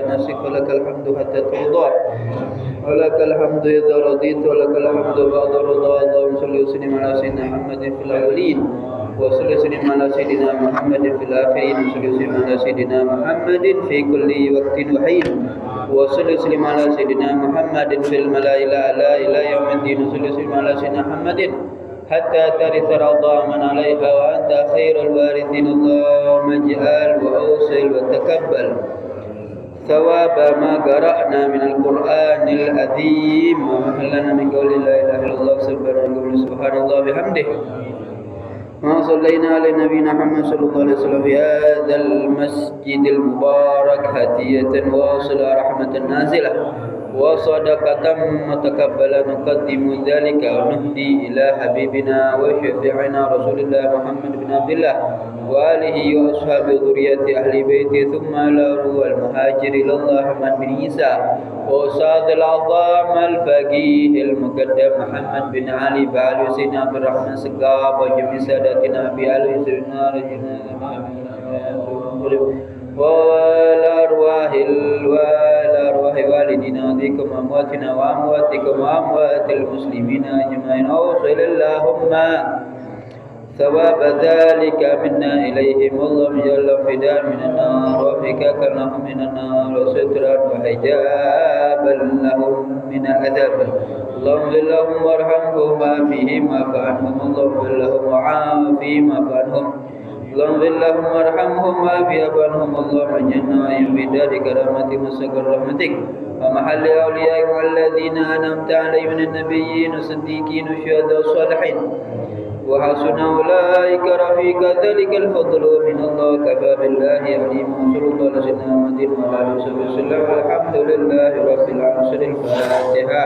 ناسك ولك الحمد حتى ترضى ولك الحمد إذا رضيت ولك الحمد بعد رضا. اللهم صل وسلم على سيدنا محمد في الأولين وصل وسلم على سيدنا محمد في الآخرين وصل وسلم على سيدنا محمد في كل وقت وحين وصل وسلم على سيدنا محمد في الملأ الأعلى إلى يوم الدين وصل وسلم على سيدنا محمد حتى ترث رضا من عليها وأنت خير الوارثين. اللهم اجعل وأوصل وتقبل ثواب ما قرأنا من القرآن العظيم ومحلنا من قول لا إله إلا الله سبحان الله بحمده ما صلينا على نبينا محمد صلى الله عليه وسلم في هذا المسجد المبارك هدية واصلة رحمة نازلة وصدقة متقبلة نقدم ذلك ونهدي إلى حبيبنا وشفيعنا رسول الله محمد بن عبد الله وآله وأصحاب ذرية أهل بيته ثم إلى روح المهاجر إلى الله محمد بن عيسى وأستاذ العظام الفقيه المقدم محمد بن علي بن سيدنا عبد الرحمن السقاف وجميع ساداتنا في آل سيدنا رجلنا والأرواح والدينا وذيكم أمواتنا وأمواتكم وأموات المسلمين أجمعين أوصل اللهم ثواب ذلك منا إليهم اللهم اجعل فداء من النار وفكاك لهم من النار وسترا وحجابا لهم من العذاب. اللهم اغفر لهم وارحمهم وعافهم واعف عنهم. اللهم اغفر لهم وعافهم واعف عنهم. اللهم اغفر لهم وارحمهم وعافهم عنهم. اللهم اجعلنا في دار كرامتك وسكن رحمتك ومحل أوليائك الذين أنعمت عليهم من النبيين والصديقين والشهداء والصالحين وحسن أولئك رفيقا. ذلك الفضل من الله كفى بالله عليما. صلى الله على سيدنا محمد وعلى آله وصحبه وسلم والحمد لله رب العالمين. الفاتحة.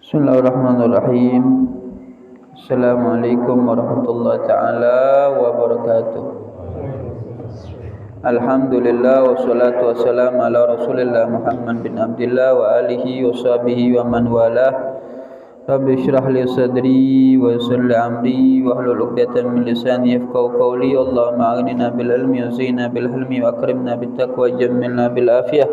Bismillahirrahmanirrahim. Assalamualaikum warahmatullahi taala wabarakatuh. Alhamdulillah wassalatu wassalamu ala Rasulillah Muhammad bin Abdullah wa alihi wa sahbihi wa man walah. Rabbi shrah li sadri wa yassir li amri wa hlul 'uqdatam min lisani yafqahu qawli. Allahumma aghnina bil ilmi wa zina bil hilmi wa akrimna bit taqwa wa jammilna bil afiyah.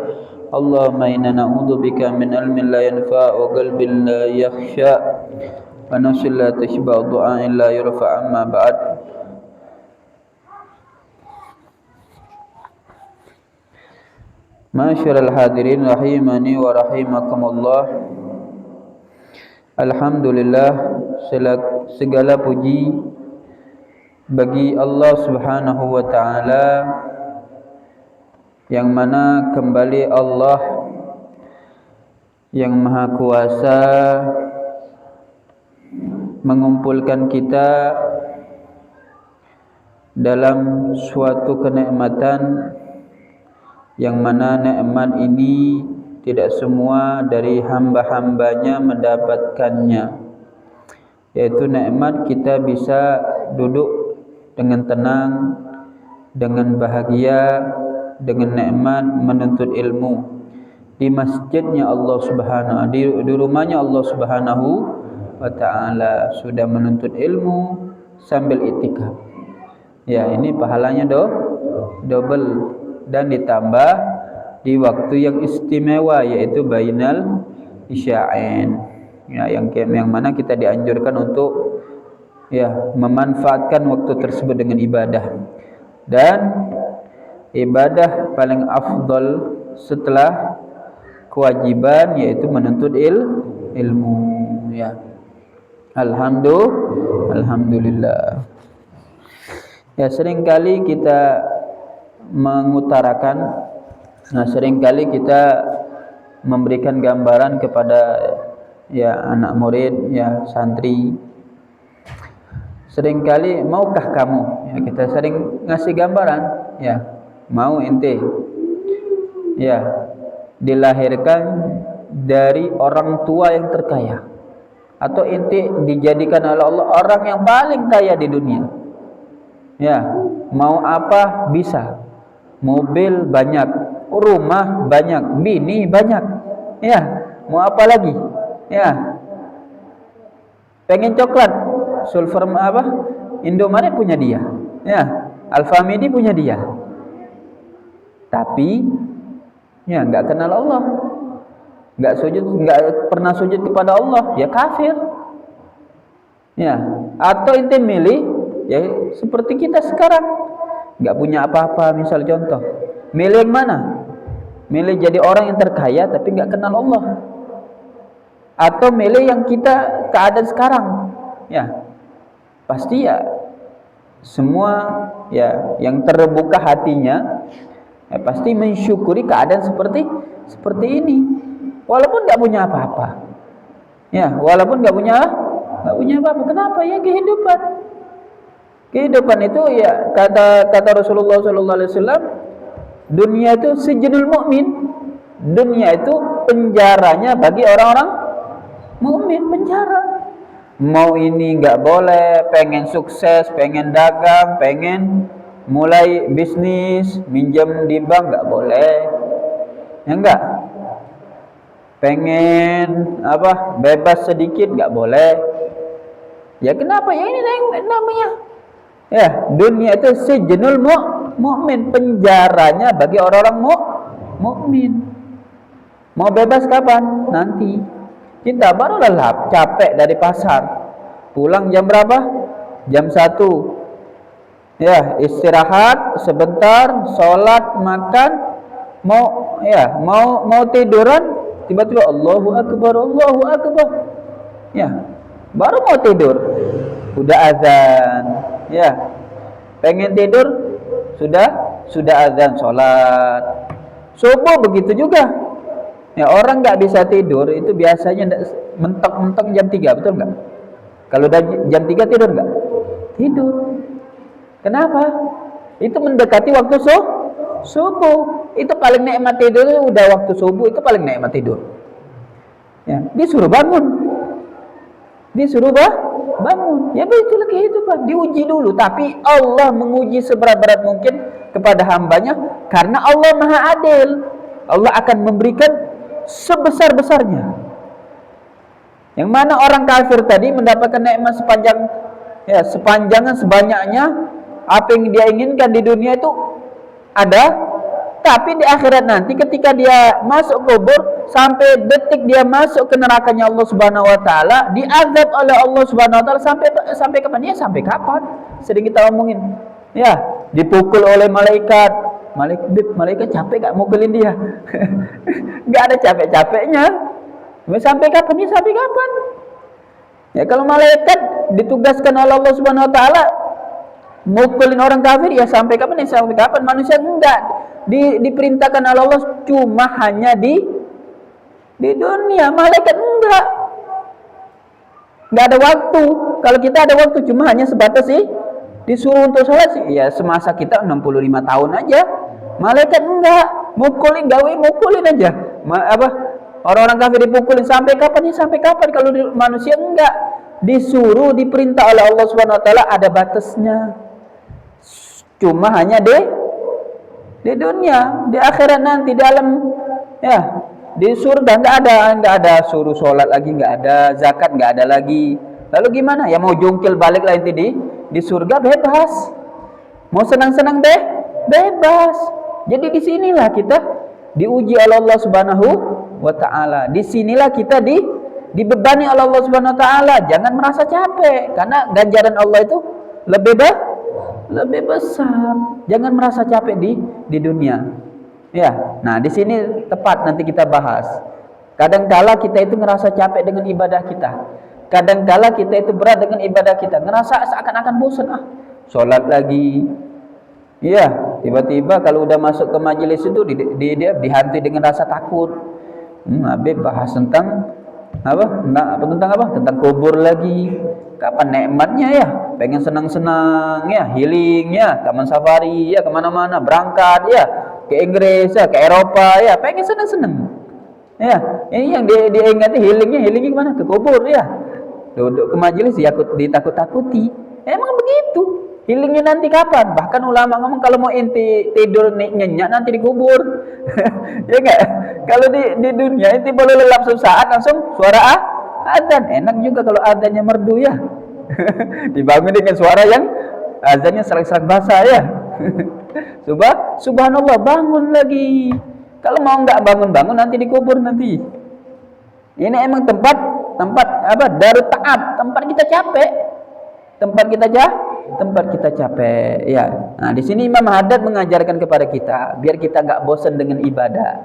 Allahumma inna na'udzubika min ilmin la yanfa' wa qalbin la yakhsha wa nafsin la tashba' wa du'a'in la yurfa' amma ba'd. Ma'asyiral hadirin rahimani wa rahimakumullah. Alhamdulillah, segala puji bagi Allah Subhanahu wa taala yang mana kembali Allah yang Maha Kuasa mengumpulkan kita dalam suatu kenikmatan yang mana nikmat ini tidak semua dari hamba-hambanya mendapatkannya, yaitu nikmat kita bisa duduk dengan tenang, dengan bahagia, dengan nikmat menuntut ilmu di masjidnya Allah Subhanahu di rumahnya Allah Subhanahu wa taala, sudah menuntut ilmu sambil iktikaf. Ya, ini pahalanya double dan ditambah di waktu yang istimewa, yaitu bainal isya'ain. Ya, yang mana kita dianjurkan untuk memanfaatkan waktu tersebut dengan ibadah. Dan ibadah paling afdal setelah kewajiban yaitu menuntut ilmu, ya. Alhamdulillah. Ya, seringkali kita mengutarakan, seringkali kita memberikan gambaran kepada anak murid, santri. Seringkali maukah kamu, ya, kita sering ngasih gambaran, ya, mau ente, ya, dilahirkan dari orang tua yang terkaya, atau ente dijadikan oleh Allah orang yang paling kaya di dunia, ya, mau apa bisa, mobil banyak, rumah banyak, bini banyak, ya, mau apa lagi, ya, pengen coklat, Sulfer apa, Indomaret punya dia, ya, Alfamidi punya dia, tapi ya nggak kenal Allah, nggak pernah sujud kepada Allah, ya kafir, ya. Atau ente milih, ya seperti kita sekarang, nggak punya apa-apa, misal contoh, milih yang mana? Milih jadi orang yang terkaya tapi nggak kenal Allah, atau milih yang kita keadaan sekarang, ya. Pasti ya semua, ya, yang terbuka hatinya, ya, pasti mensyukuri keadaan seperti ini, walaupun nggak punya apa-apa, ya, walaupun nggak punya apa-apa. Kenapa? Ya kehidupan itu, ya, kata Rasulullah SAW, dunia itu sijnul mukmin, dunia itu penjaranya bagi orang-orang mukmin, penjara. Mau ini nggak boleh, pengen sukses, pengen dagang, pengen mulai bisnis, minjem di bank nggak boleh, ya enggak. Pengen apa, bebas sedikit nggak boleh, ya kenapa? Ya ini namanya, ya, dunia itu sijnul mukmin, penjaranya bagi orang-orang mukmin. Mau bebas kapan? Nanti. Kita baru lelah, capek dari pasar, pulang jam berapa? Jam 1, ya, istirahat sebentar, sholat, makan, mau tiduran, tiba-tiba Allahu Akbar, ya, baru mau tidur udah azan, ya, pengen tidur sudah azan, sholat. Subuh begitu juga. Ya, orang nggak bisa tidur itu biasanya mentok-mentok jam 3, betul nggak? Kalau udah jam 3 tidur nggak? Tidur. Kenapa? Itu mendekati waktu subuh. Itu paling nikmat tidur, udah waktu subuh itu paling nikmat tidur. Ya, disuruh bangun. Bangun. Ya begitulah kehidupan, diuji dulu. Tapi Allah menguji seberat-berat mungkin kepada hambanya, karena Allah Maha Adil. Allah akan memberikan sebesar-besarnya. Yang mana orang kafir tadi mendapatkan nikmat sepanjangan sebanyaknya, apa yang dia inginkan di dunia itu ada, tapi di akhirat nanti ketika dia masuk kubur, sampai detik dia masuk ke nerakanya Allah Subhanahu wa taala, diazab oleh Allah Subhanahu wa taala sampai kapan? Ya sampai kapan? Sering kita omongin. Ya, dipukul oleh malaikat. Malaikat capek gak mukulin dia? Gak ada capek-capeknya. Sampai kapan? Ya sampai kapan? Ya kalau malaikat ditugaskan oleh Allah Subhanahu wa taala mukulin orang kafir, ya sampai kapan? Ya sampai kapan? Manusia enggak diperintahkan oleh Allah cuma hanya di dunia. Malaikat enggak ada waktu. Kalau kita ada waktu, cuma hanya sebatas sih disuruh untuk sholat sih, ya semasa kita 65 tahun aja. Malaikat enggak, mukulin aja. Orang-orang kafir dipukulin sampai kapan? Ya sampai kapan? Kalau manusia enggak, disuruh, diperintah oleh Allah Subhanahu wa taala, ada batasnya. Cuma hanya di dunia, di akhirat nanti, di alam, ya, di surga enggak ada suruh sholat lagi, enggak ada zakat, enggak ada lagi. Lalu gimana? Ya mau jungkil balik lah inti di surga bebas. Mau senang-senang bebas. Jadi disinilah kita diuji oleh Allah Subhanahu wa taala. Disinilah kita dibebani oleh Allah Subhanahu wa taala. Jangan merasa capek, karena ganjaran Allah itu lebih besar. Jangan merasa capek di dunia. Ya. Nah, di sini tepat nanti kita bahas. Kadangkala kita itu ngerasa capek dengan ibadah kita. Kadangkala kita itu berat dengan ibadah kita, ngerasa seakan-akan bosan, sholat lagi. Iya, tiba-tiba kalau udah masuk ke majelis itu dia dihantui dengan rasa takut. Habis bahas tentang apa? Tentang kubur lagi. Kapan nikmatnya ya? pengen senang-senang ya, healing ya, taman safari ya, kemana-mana berangkat ya, ke Inggris ya, ke Eropa ya, pengen senang-senang ya. Ini yang diingati healingnya kemana? Ke kubur ya, duduk ke majelis ya, ditakut-takuti. Emang begitu. Healingnya nanti kapan? Bahkan ulama ngomong kalau mau inti tidur nyenyak nanti dikubur. Ya enggak? Kalau di dunia inti boleh lelap sesaat langsung suara adzan. Enak juga kalau adzannya merdu ya. Dibangun dengan suara yang azannya serak-serak basah ya. Subhanallah, bangun lagi. Kalau mau enggak bangun-bangun nanti dikubur nanti. Ini emang tempat apa? Darut ta'ab, tempat kita capek. Tempat kita capek ya. Nah, di sini Imam Haddad mengajarkan kepada kita biar kita enggak bosan dengan ibadah.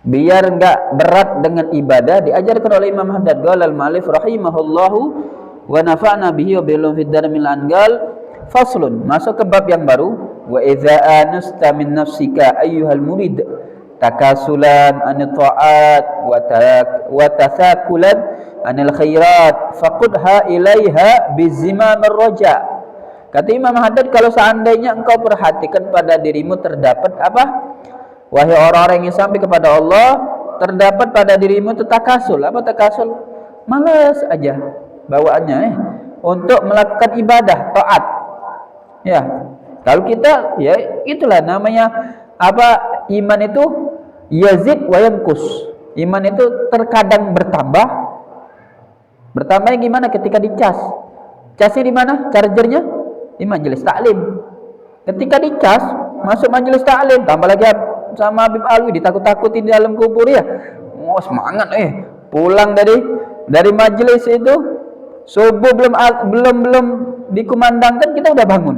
Biar enggak berat dengan ibadah, diajarkan oleh Imam Haddad qala al-mu'allif rahimahullahu wa nafa'na bihi wa bilum fid darmil angal. Faslun, masuk ke bab yang baru. Wa idza anasta min nafsika ayyuhal murid takasulan an ta'at wa tathakulan anil khairat faqudha ilaiha bizimam ar-raja. Kata Imam Haddad, kalau seandainya engkau perhatikan pada dirimu terdapat apa? Wahai orang-orang yang sampai kepada Allah, terdapat pada dirimu itu takasul. Apa takasul? Malas aja bawaannya untuk melakukan ibadah, taat. Ya. Kalau kita ya itulah namanya apa? Iman itu yazid wa yanqus. Iman itu terkadang bertambah. Bertambahnya gimana? Ketika dicas. Casnya di mana? Chargernya di majelis taklim. Ketika dicas, masuk majelis taklim, tambah lagi sama Habib Alwi ditakut-takutin di dalam kubur ya. Oh, semangat pulang dari majelis itu subuh belum dikumandangkan kita udah bangun.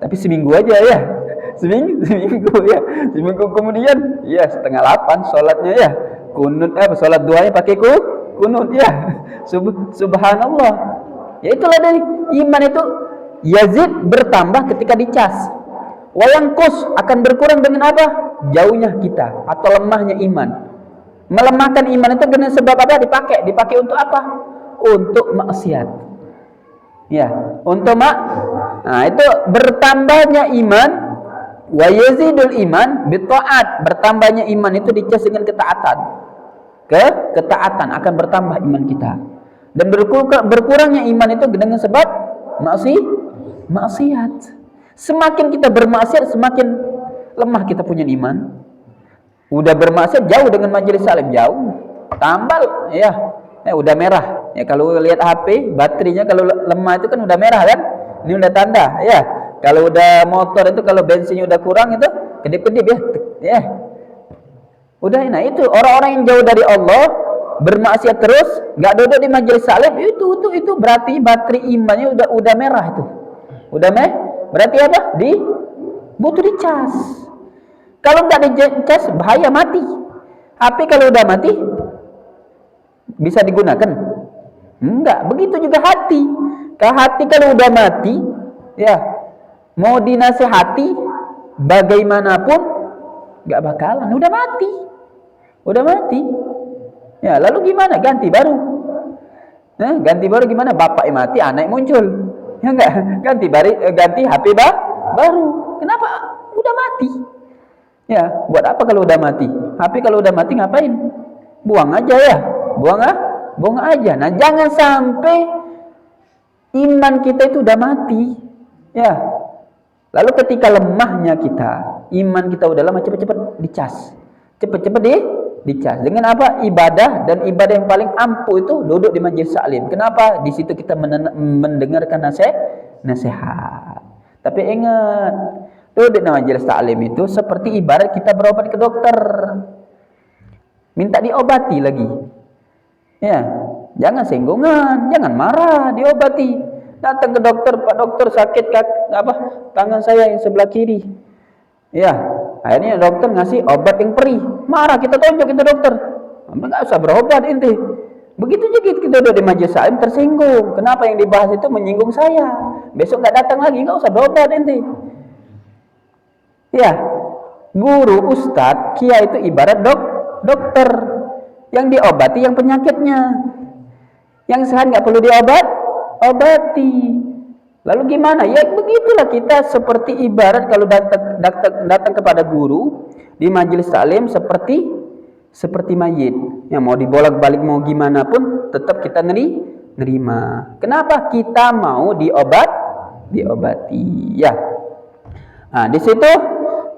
Tapi seminggu aja ya. Seminggu ya. Seminggu kemudian ya 7:30 salatnya ya. Kunut salat duanya pakai kunut ya. Subhanallah. Ya itulah dari iman itu yazid bertambah ketika dicas. Wayangkus akan berkurang dengan apa? Jauhnya kita atau lemahnya iman. Melemahkan iman itu dengan sebab apa? Dipakai untuk apa? Untuk maksiat. Ya, untuk nah itu bertambahnya iman wa yazidul iman bitaat. Bertambahnya iman itu dicas dengan ketaatan. Ketaatan akan bertambah iman kita. Dan berkurangnya iman itu dengan sebab maksiat. Semakin kita bermaksiat, semakin lemah kita punya iman. Udah bermaksiat jauh dengan majelis salim, jauh. Tambal ya. Udah merah. Ya kalau lihat HP, baterainya kalau lemah itu kan udah merah kan? Ini udah tanda ya. Kalau udah motor itu kalau bensinnya udah kurang itu kedip-kedip ya. Ya. Udah, nah itu orang-orang yang jauh dari Allah, bermaksiat terus, enggak duduk di majelis salim, itu berarti baterai imannya udah merah itu. Udah berarti apa? Butuh dicas. Kalau enggak dicas bahaya mati. HP kalau udah mati bisa digunakan? Enggak, begitu juga hati. Hati kalau udah mati, ya mau dinasihati bagaimanapun enggak bakalan, udah mati. Ya, lalu gimana? Ganti baru. Nah, ganti baru gimana? Bapak mati, anak muncul. Ya enggak? Ganti HP baru. Kenapa? Udah mati. Ya, buat apa kalau udah mati? HP kalau udah mati ngapain? Buang aja ya. Buang aja. Nah, jangan sampai iman kita itu udah mati. Ya. Lalu ketika lemahnya kita, iman kita udah lama, cepat-cepat dicas. Cepat-cepat dicas. Dengan apa? Ibadah, dan ibadah yang paling ampuh itu duduk di majelis taklim. Kenapa? Di situ kita mendengarkan nasihat. Tapi ingat, duduk di majelis taklim itu seperti ibarat kita berobat ke dokter. Minta diobati lagi. Ya, jangan singgungan, jangan marah, diobati. Datang ke dokter, Pak dokter sakit tangan saya yang sebelah kiri. Ya, akhirnya dokter ngasih obat yang perih. Marah kita tonjok itu dokter. Enggak usah berobat inti. Begitu juga kita udah di majelis taklim tersinggung. Kenapa yang dibahas itu menyinggung saya? Besok enggak datang lagi, enggak usah berobat inti. Ya, guru, ustadz, kiai itu ibarat dokter. Yang diobati yang penyakitnya. Yang sehat nggak perlu obati. Lalu gimana? Ya begitulah kita seperti ibarat kalau datang kepada guru di majelis taklim seperti mayit. Ya mau dibolak-balik mau gimana pun tetap kita nerima. Kenapa? Kita mau diobati. Ya. Nah, di situ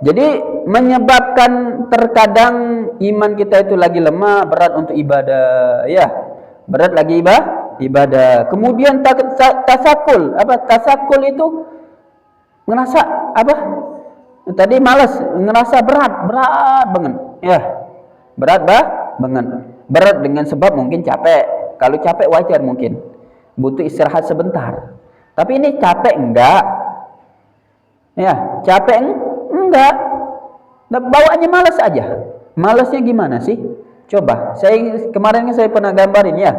jadi menyebabkan terkadang iman kita itu lagi lemah, berat untuk ibadah, ya. Berat lagi ibadah. Kemudian tasakul. Apa? Tasakul itu ngerasa apa? Tadi malas, ngerasa berat banget. Ya. Berat banget. Berat dengan sebab mungkin capek. Kalau capek wajar mungkin. Butuh istirahat sebentar. Tapi ini capek enggak? Ya, capek enggak. Bawaannya malas aja. Malasnya gimana sih? Coba, kemarin saya pernah gambarin ya.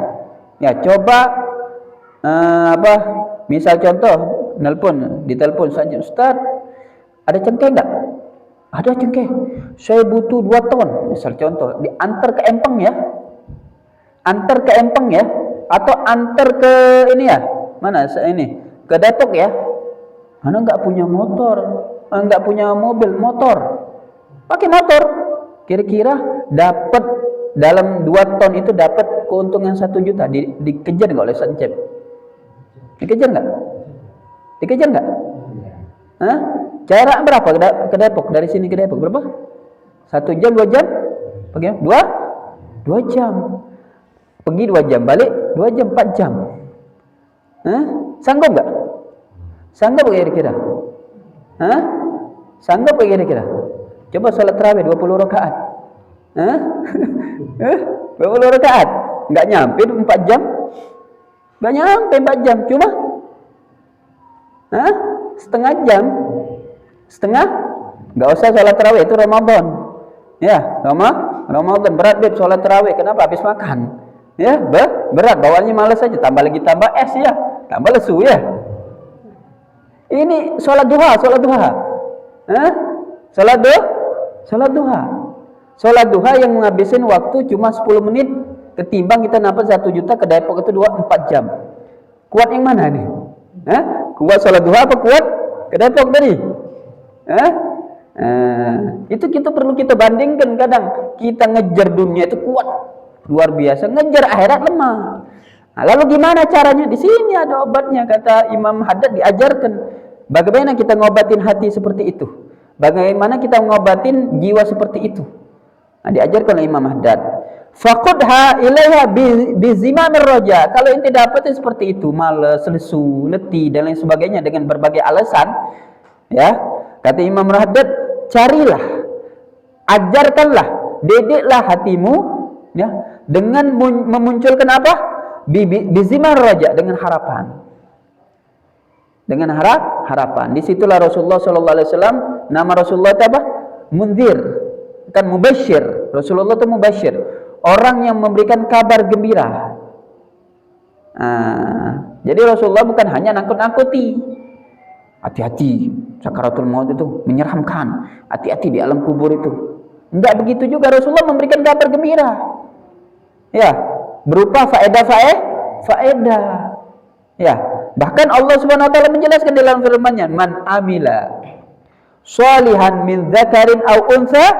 Ya, coba misal contoh, ditelepon saja, Ustaz, ada cengkeh enggak? Ada cengkeh. Saya butuh 2 ton, misal contoh, diantar ke Empang ya. Antar ke Empang ya, atau antar ke ini ya. Mana ini? Ke Depok ya. Mana enggak punya motor, enggak punya mobil, motor. Pakai motor. Kira-kira dapat dalam 2 ton itu dapat keuntungan 1 juta. Dikejar enggak oleh Sancep? Dikejar enggak? Dikejar enggak? Hah? Jarak berapa ke Depok? Dari sini ke Depok berapa? 1 jam, 2 jam? Bagaimana? 2 jam. Pergi 2 jam, balik 2 jam, 4 jam. Hah? Sanggup enggak? Sanggup kira-kira? Hah? Sanggup kira-kira? Coba salat tarawih 20 rakaat. Hah? 20 rakaat. Enggak nyampe 4 jam? Enggak nyampe 4 jam, cuma setengah jam. Setengah? Enggak usah salat tarawih, itu Ramadan. Ya, Ramadan berat beb salat tarawih. Kenapa? Habis makan. Ya, berat, bawaannya malas saja, tambah es ya, tambah lesu ya. Ini sholat duha. Sholat duha yang menghabisin waktu cuma 10 menit ketimbang kita dapat 1 juta ke Depok itu 4 jam. Kuat yang mana nih? Kuat sholat duha apa kuat ke Depok tadi? Itu kita perlu kita bandingkan. Kadang kita ngejar dunia itu kuat luar biasa, ngejar akhirat lemah. Nah, lalu gimana caranya? Di sini ada obatnya, kata Imam Haddad, diajarkan bagaimana kita ngobatin hati seperti itu, bagaimana kita ngobatin jiwa seperti itu. Nah, diajarkan oleh Imam Haddad. Faqudha ilaiha bizimamir raja. Kalau ente dapatin seperti itu, malas, lesu, letih dan lain sebagainya dengan berbagai alasan, ya, kata Imam Haddad, carilah, ajarkanlah, didiklah hatimu, ya, dengan memunculkan apa? Bizimar raja, dengan harapan. Dengan harapan. Disitulah Rasulullah SAW, nama Rasulullah itu apa? Munzir, kan mubasyir. Rasulullah itu mubasyir, orang yang memberikan kabar gembira. Jadi Rasulullah bukan hanya nakut-nakuti. Hati-hati, sakaratul maut itu menyeramkan. Hati-hati di alam kubur itu. Enggak begitu juga, Rasulullah memberikan kabar gembira. Ya, berupa faedah. Ya, bahkan Allah Subhanahu wa taala menjelaskan dalam firman-Nya, "Man amila shalihan min dzakarin aw untha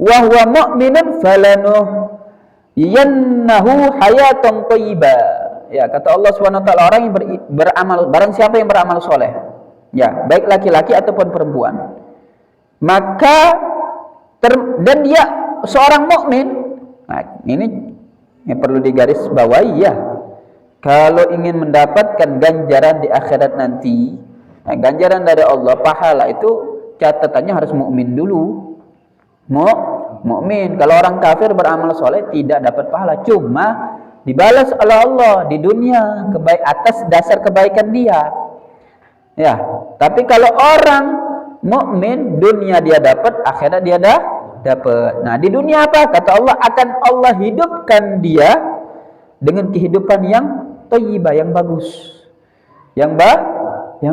wa huwa mu'minun falanuhyiyannahu hayatan thayyibah." Ya, kata Allah Subhanahu wa taala, orang yang beramal, barang siapa yang beramal soleh, ya, baik laki-laki ataupun perempuan, maka dan dia seorang mukmin. Nah, ini yang perlu digaris bawahi ya. Kalau ingin mendapatkan ganjaran di akhirat nanti, ganjaran dari Allah, pahala itu catatannya harus mukmin dulu. Mukmin. Kalau orang kafir beramal soleh tidak dapat pahala, cuma dibalas oleh Allah di dunia atas dasar kebaikan dia. Ya, tapi kalau orang mukmin, dunia dia dapat, akhirat dia dapat. Nah, di dunia apa? Kata Allah, akan Allah hidupkan dia dengan kehidupan yang thayyibah, yang bagus. Yang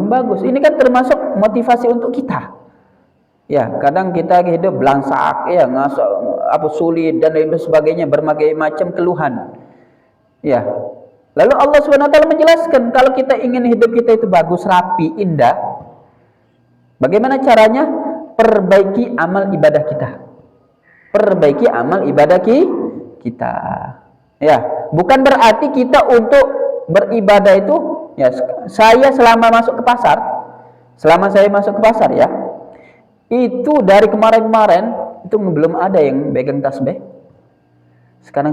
bagus. Ini kan termasuk motivasi untuk kita. Ya, kadang kita hidup belangsak, ya, sulit dan lain sebagainya, berbagai macam keluhan. Ya. Lalu Allah SWT menjelaskan kalau kita ingin hidup kita itu bagus, rapi, indah, bagaimana caranya? Perbaiki amal ibadah kita. Perbaiki amal ibadah kita. Ya, bukan berarti kita untuk beribadah itu ya saya selama saya masuk ke pasar ya. Itu dari kemarin-kemarin itu belum ada yang pegang tasbih. Sekarang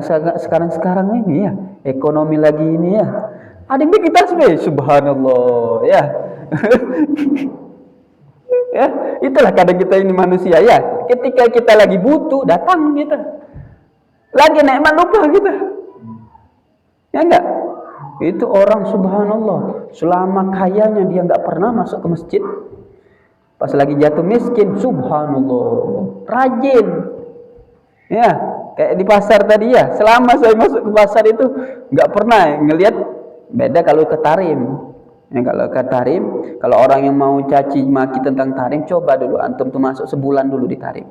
ini ya, ekonomi lagi ini ya. Ada yang bikin tasbih, subhanallah ya. Ya, itulah kadang kita ini manusia ya. Ketika kita lagi butuh, datang kita. Lagi nikmat lupa kita. Ya enggak? Itu orang subhanallah, selama kayanya dia enggak pernah masuk ke masjid. Pas lagi jatuh miskin, subhanallah, rajin. Ya, kayak di pasar tadi ya, selama saya masuk ke pasar itu nggak pernah ngelihat beda kalau ke Tarim. Ya, kalau ke Tarim, kalau orang yang mau caci maki tentang Tarim, coba dulu antum tuh masuk sebulan dulu di Tarim.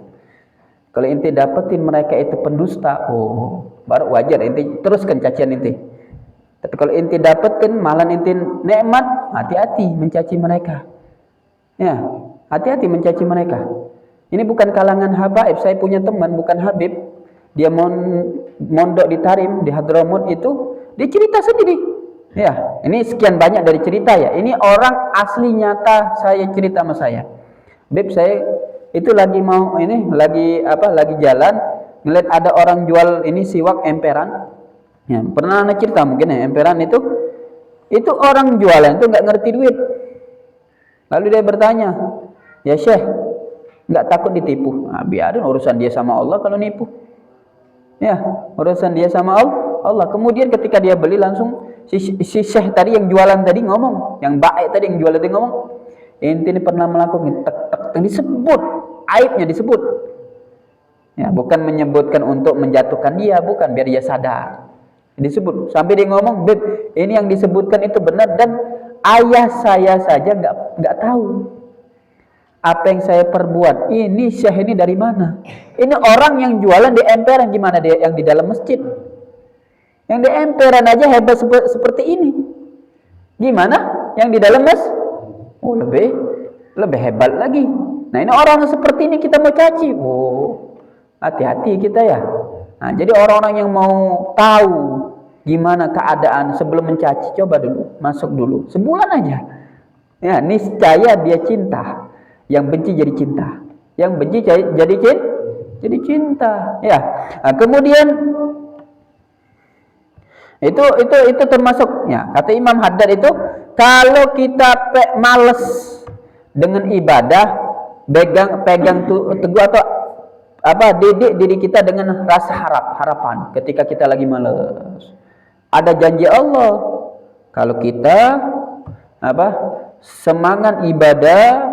Kalau inti dapetin mereka itu pendusta, oh baru wajar inti teruskan cacian inti. Tapi kalau inti dapetin malah inti nikmat, hati-hati mencaci mereka. Ya, hati-hati mencaci mereka. Ini bukan kalangan habaib. Saya punya teman bukan habib. Dia mondok di Tarim, di Hadramut itu, dia cerita sendiri. Ya, ini sekian banyak dari cerita ya. Ini orang asli nyata saya cerita sama saya. Beb, saya itu lagi jalan, ngeliat ada orang jual ini siwak emperan. Ya, pernah anak cerita mungkin ya, emperan itu orang jualan itu nggak ngerti duit. Lalu dia bertanya, ya Syekh, nggak takut ditipu? Nah, biarin urusan dia sama Allah kalau nipu. Ya, urusan dia sama Allah. Kemudian ketika dia beli langsung si Syekh tadi yang jualan tadi ngomong, yang baik tadi yang jualan tadi ngomong, ente ini pernah melakukan tek disebut, aibnya disebut. Ya, bukan menyebutkan untuk menjatuhkan dia, bukan biar dia sadar. Disebut sampai dia ngomong, "Beb, ini yang disebutkan itu benar dan ayah saya saja nggak tahu apa yang saya perbuat. Ini Syekh ini dari mana? Ini orang yang jualan di emperan, gimana dia yang di dalam masjid? Yang di emperan aja hebat seperti ini. Gimana yang di dalam masjid? Oh, lebih hebat lagi. Nah, ini orang seperti ini kita mau caci. Oh, hati-hati kita ya. Nah, jadi orang-orang yang mau tahu gimana keadaan sebelum mencaci, coba dulu masuk dulu sebulan aja. Ya, niscaya dia cinta. Yang benci jadi cinta. Yang benci jadi cinta. Ya. Nah, kemudian itu termasuk ya. Kata Imam Haddad itu kalau kita males dengan ibadah, pegang teguh atau didik diri kita dengan rasa harapan ketika kita lagi malas. Ada janji Allah kalau kita semangat ibadah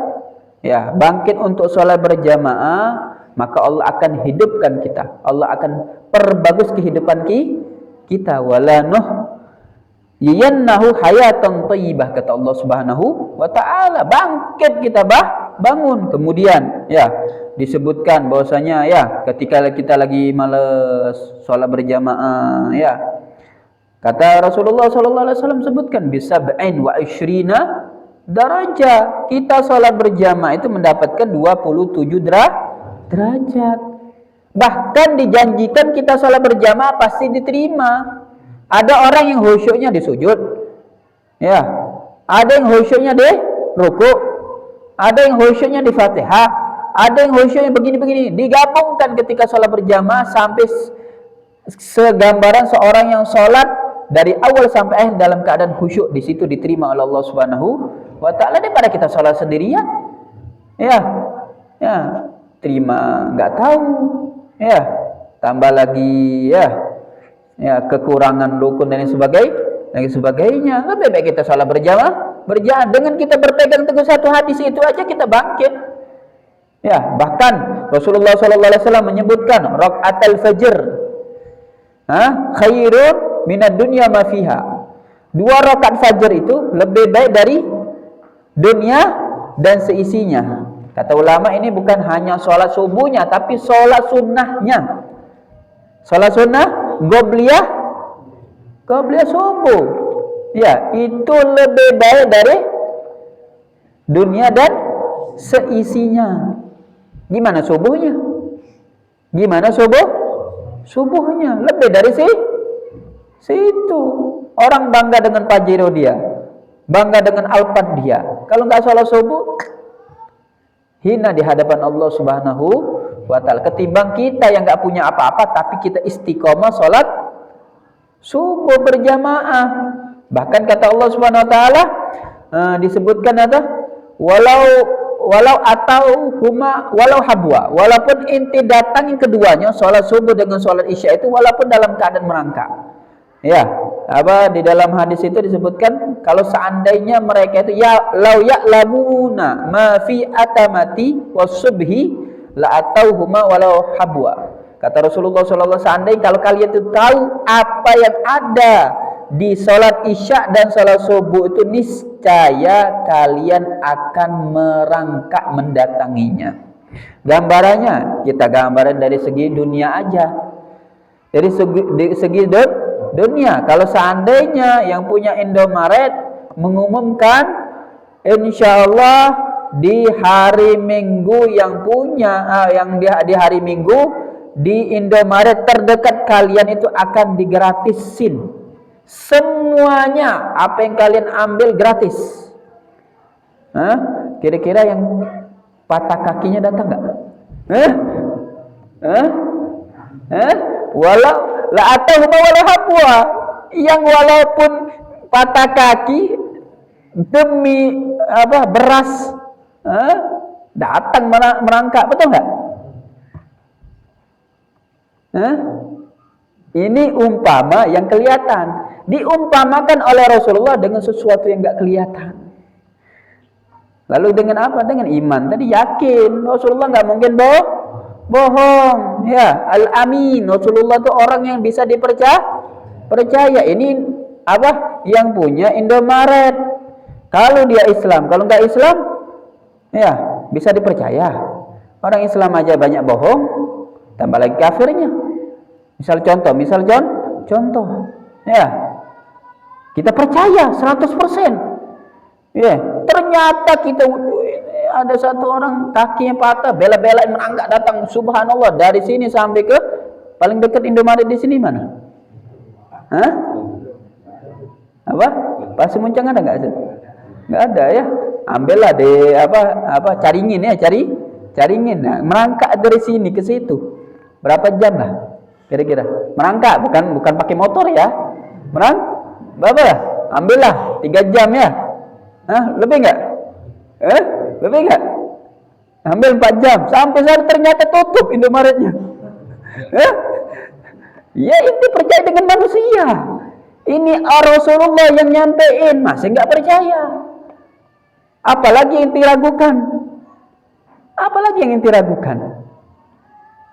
ya, bangkit untuk sholat berjamaah, maka Allah akan hidupkan kita. Allah akan perbagus kehidupan kita. Walanuh yiyannahu hayatan thayyibah, kata Allah Subhanahu wa taala. Bangkit kita bangun. Kemudian ya disebutkan bahwasanya ya ketika kita lagi malas sholat berjamaah ya, kata Rasulullah sallallahu alaihi wasallam sebutkan bisab'in wa isyrina daraja, kita sholat berjamaah itu mendapatkan 27 derajat. Bahkan dijanjikan kita sholat berjamaah pasti diterima. Ada orang yang khusyuknya di sujud, ya. Ada yang khusyuknya di ruku, ada yang khusyuknya di Fatihah, ada yang khusyuknya begini-begini. Digabungkan ketika sholat berjamaah sampai segambaran seorang yang sholat dari awal sampai akhir dalam keadaan khusyuk, di situ diterima oleh Allah Subhanahu wa taala daripada kita sholat sendirian. Ya, terima nggak tahu. Ya, tambah lagi ya kekurangan rukun dan sebagainya. Lebih baik kita sholat berjamaah dengan kita berpegang teguh satu hadis itu aja kita bangkit. Ya, bahkan Rasulullah sallallahu alaihi wasallam menyebutkan rakaatul fajr khairun minad dunya ma fiha. 2 rakaat fajar itu lebih baik dari dunia dan seisinya. Kata ulama ini bukan hanya sholat subuhnya, tapi sholat sunnahnya. Sholat sunnah, qobliyah, Qabliyah subuh. Ya, itu lebih baik dari dunia dan seisinya. Gimana subuhnya? Gimana subuhnya? Lebih dari situ. Orang bangga dengan Pajero dia, bangga dengan Alphard dia. Kalau nggak sholat subuh, hina di hadapan Allah Subhanahu wa Ta'ala. Ketimbang kita yang nggak punya apa-apa, tapi kita istiqomah sholat subuh berjamaah. Bahkan kata Allah Subhanahu wa Ta'ala, disebutkan ada walau atau huma walau habwa, walaupun inti datangin keduanya sholat subuh dengan sholat isya itu walaupun dalam keadaan merangkak. Ya, di dalam hadis itu disebutkan kalau seandainya mereka itu ya lau ya'lamuna ma fi atamati wasubhi la atauhuma walau habwa. Kata Rasulullah sallallahu alaihi wasallam, seandainya kalau kalian itu tahu apa yang ada di sholat isya dan sholat subuh itu, niscaya kalian akan merangkak mendatanginya. Gambarannya, kita gambaran dari segi dunia aja. Dari segi dunia, kalau seandainya yang punya Indomaret mengumumkan insya Allah di hari Minggu yang punya di hari Minggu di Indomaret terdekat kalian itu akan digratisin semuanya, apa yang kalian ambil gratis. Kira-kira yang patah kakinya datang nggak? Walau la atahuma walau habwa, yang walaupun patah kaki demi beras datang merangkak, betul nggak? Ini umpama yang kelihatan, diumpamakan oleh Rasulullah dengan sesuatu yang nggak kelihatan. Lalu dengan apa? Dengan iman. Tadi yakin Rasulullah nggak mungkin bohong. Ya, al-amin. Rasulullah itu orang yang bisa dipercaya. Ini yang punya Indomaret. Kalau dia Islam, kalau nggak Islam, ya bisa dipercaya. Orang Islam aja banyak bohong, tambah lagi kafirnya. Misal contoh, ya kita percaya 100%. Ya, ternyata kita ada satu orang kakinya patah, bela-belain merangkak datang, subhanallah, dari sini sampai ke paling dekat Indomaret di sini mana? Pasir Muncang ada nggak sih? Nggak ada ya. Ambillah di Caringin ya, Caringin. Nah, merangkak dari sini ke situ. Berapa jam lah? Kira-kira. Merangkak bukan pakai motor ya. Berapa lah? Ambillah 3 jam ya. Lebih nggak? Lebih nggak? Ambil 4 jam. Sampai saat ternyata tutup Indomaretnya. Ya, itu percaya dengan manusia. Ini Rasulullah yang nyampein, masih nggak percaya. Apalagi yang diragukan.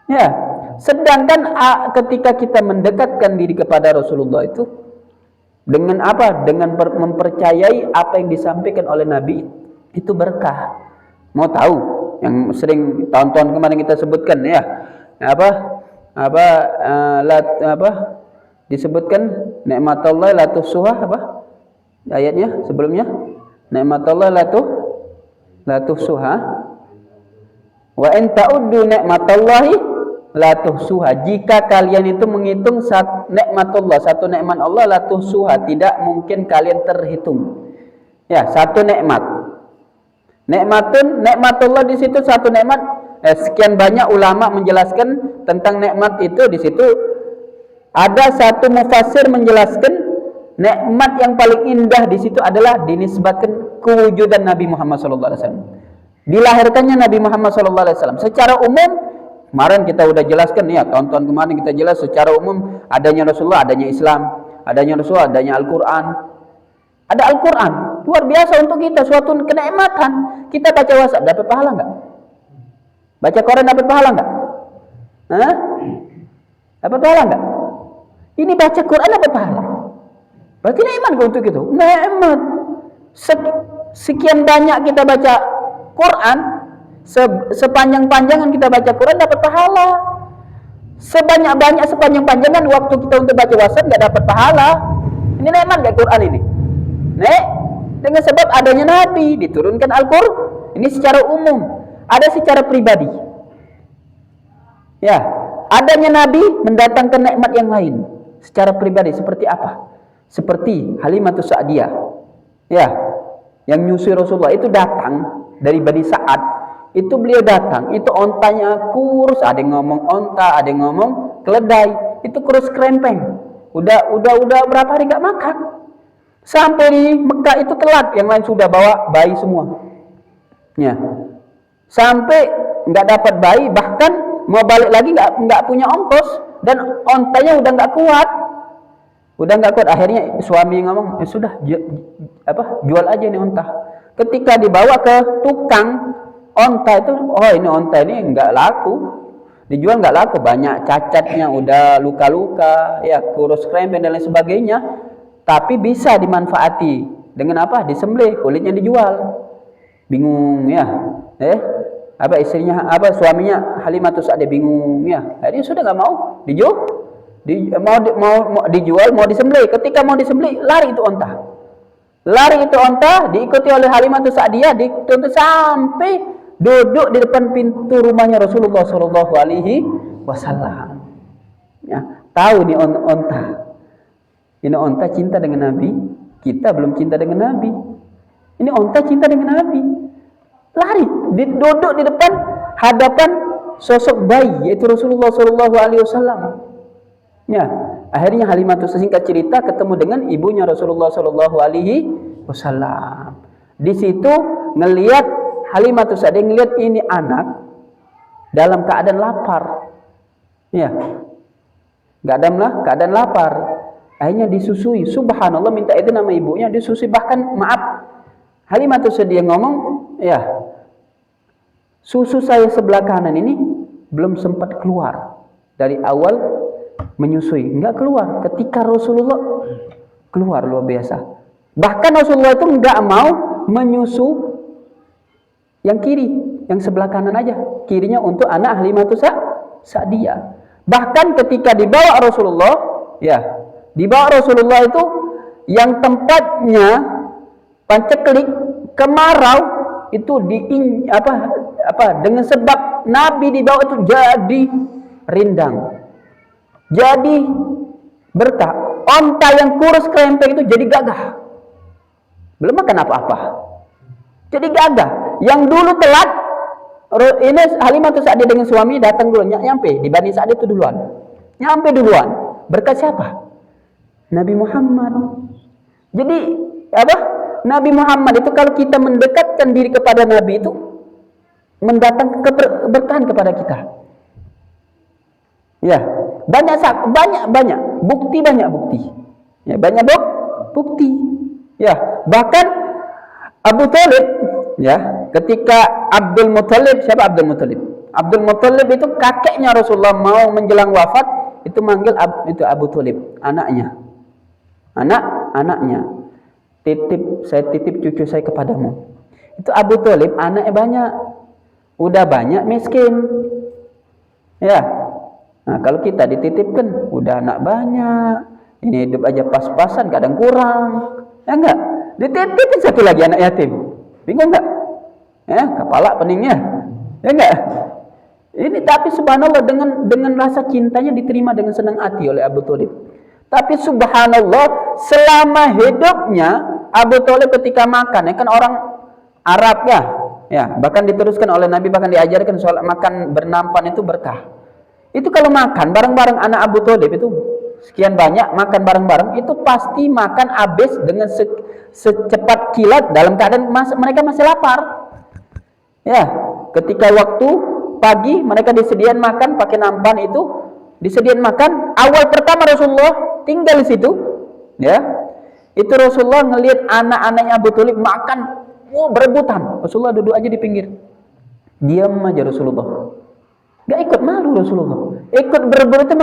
Ya, sedangkan ketika kita mendekatkan diri kepada Rasulullah itu dengan apa? Dengan mempercayai apa yang disampaikan oleh Nabi, itu berkah. Mau tahu yang sering tahun-tahun kemarin kita sebutkan ya, disebutkan nikmatullah la tuhsuha, ayatnya sebelumnya, nikmatullah la tuhsuha wa in ta'uddu nikmatallahi la tuhsuha. Jika kalian itu menghitung nikmatullah, satu nikmat Allah, la tuhsuha, tidak mungkin kalian terhitung. Ya, satu nikmat. Nikmatullah di situ satu nikmat. Sekian banyak ulama menjelaskan tentang nikmat itu. Di situ ada satu mufassir menjelaskan nikmat yang paling indah di situ adalah dinisbatkan kewujudan Nabi Muhammad SAW. Dilahirkannya Nabi Muhammad SAW. Secara umum, kemarin kita udah jelaskan ya, tahun-tahun kemarin kita jelas secara umum adanya Rasulullah, adanya Islam, adanya Rasulullah, adanya Al-Quran. Ada Al-Quran, luar biasa untuk kita, suatu kenikmatan. Kita baca WhatsApp, dapat pahala nggak? Baca Quran dapat pahala nggak? Dapat pahala nggak? Ini baca Quran dapat pahala. Berarti nikmat untuk itu. Nikmat. Sekian banyak kita baca Quran, sepanjang-panjangan kita baca Quran dapat pahala. Sepanjang-panjangan waktu kita untuk baca WhatsApp nggak dapat pahala. Ini nikmat gak Quran ini? Nek, dengan sebab adanya Nabi diturunkan Al-Qur'an. Ini secara umum. Ada secara pribadi. Ya, adanya Nabi mendatangkan nikmat yang lain secara pribadi. Seperti apa? Seperti Halimatus Sa'diyah. Ya, yang nyusui Rasulullah itu datang dari Bani Sa'ad. Itu beliau datang, itu ontanya kurus, ada yang ngomong onta, ada yang ngomong keledai, itu kurus kerempeng. Udah berapa hari nggak makan. Sampai di Mekah itu telat, yang lain sudah bawa bayi semua. Ya. Sampai nggak dapat bayi, bahkan mau balik lagi nggak punya ongkos, dan ontanya udah nggak kuat. Akhirnya suami ngomong, sudah jual aja nih onta. Ketika dibawa ke tukang onta itu, oh ini onta ini nggak laku, dijual nggak laku, banyak cacatnya, udah luka-luka, ya kurus krempeng dan lain sebagainya. Tapi bisa dimanfaati dengan apa? Disembelih, kulitnya dijual. Bingung ya, suaminya Halimatus Sa'diyah bingung ya. Jadi sudah nggak mau mau dijual, mau disembelih. Ketika mau disembelih, lari itu onta, diikuti oleh Halimatus Sa'diyah, dituntut sampai duduk di depan pintu rumahnya Rasulullah Shallallahu Alaihi Wasallam. Ya, tahu nih onta. Ini onta cinta dengan Nabi. Kita belum cinta dengan Nabi. Ini onta cinta dengan Nabi. Lari, duduk di depan hadapan sosok bayi, yaitu Rasulullah Shallallahu Alaihi Wasallam. Ya, akhirnya Halimatus, singkat cerita, ketemu dengan ibunya Rasulullah Shallallahu Alaihi Wasallam. Di situ ngelihat Halimatus Sa'diyah, ngelihat ini anak dalam keadaan lapar. Ya, keadaan lapar. Akhirnya disusui. Subhanallah, minta itu nama ibunya, disusui. Bahkan maaf, Halimatus Sa'diyah ngomong, ya, susu saya sebelah kanan ini belum sempat keluar dari awal menyusui, enggak keluar. Ketika Rasulullah keluar, luar biasa. Bahkan Rasulullah itu enggak mau menyusu yang kiri, yang sebelah kanan aja. Kirinya untuk anak Halimatus Sa'diyah. Bahkan ketika dibawa Rasulullah, ya, dibawa Rasulullah itu yang tempatnya panceklik kemarau itu dengan sebab Nabi dibawa itu jadi rindang. Jadi berkah. Onta yang kurus kerempeng itu jadi gagah. Belum makan apa-apa. Jadi gagah. Yang dulu telat, ini Halimatus Sa'diyah dengan suami datang dulu, nyampe di Bani Sa'd itu duluan. Nyampe duluan. Berkat siapa? Nabi Muhammad. Jadi Nabi Muhammad itu kalau kita mendekatkan diri kepada Nabi itu mendatangkan keberkahan kepada kita. Ya, banyak bukti. Ya, banyak bukti. Ya, bahkan Abu Thalib, ya, ketika Abdul Muthalib, siapa Abdul Muthalib? Abdul Muthalib itu kakeknya Rasulullah, mau menjelang wafat itu manggil itu Abu Thalib, anaknya. Saya titip cucu saya kepadamu. Itu Abu Thalib, anaknya banyak. Udah banyak miskin. Ya. Nah, kalau kita dititipkan, udah anak banyak. Ini hidup aja pas-pasan, kadang kurang. Ya enggak? Dititipin satu lagi anak yatim. Bingung enggak? Ya, kepala peningnya. Ya enggak? Ini tapi subhanallah dengan rasa cintanya diterima dengan senang hati oleh Abu Thalib. Tapi subhanallah selama hidupnya Abu Thalib ketika makan, ya kan orang Arab ya, bahkan diteruskan oleh Nabi, bahkan diajarkan soal makan bernampan itu berkah. Itu kalau makan bareng-bareng anak Abu Thalib itu sekian banyak makan bareng-bareng, itu pasti makan habis dengan secepat kilat dalam keadaan mereka masih lapar. Ya, ketika waktu pagi mereka disediakan makan pakai nampan itu, disediakan makan. Awal pertama Rasulullah tinggal di situ, ya. Itu Rasulullah ngelihat anak-anaknya Abu Thalib makan, berebutan. Rasulullah duduk aja di pinggir. Diam aja Rasulullah. Gak ikut malu Rasulullah. Ikut berebut itu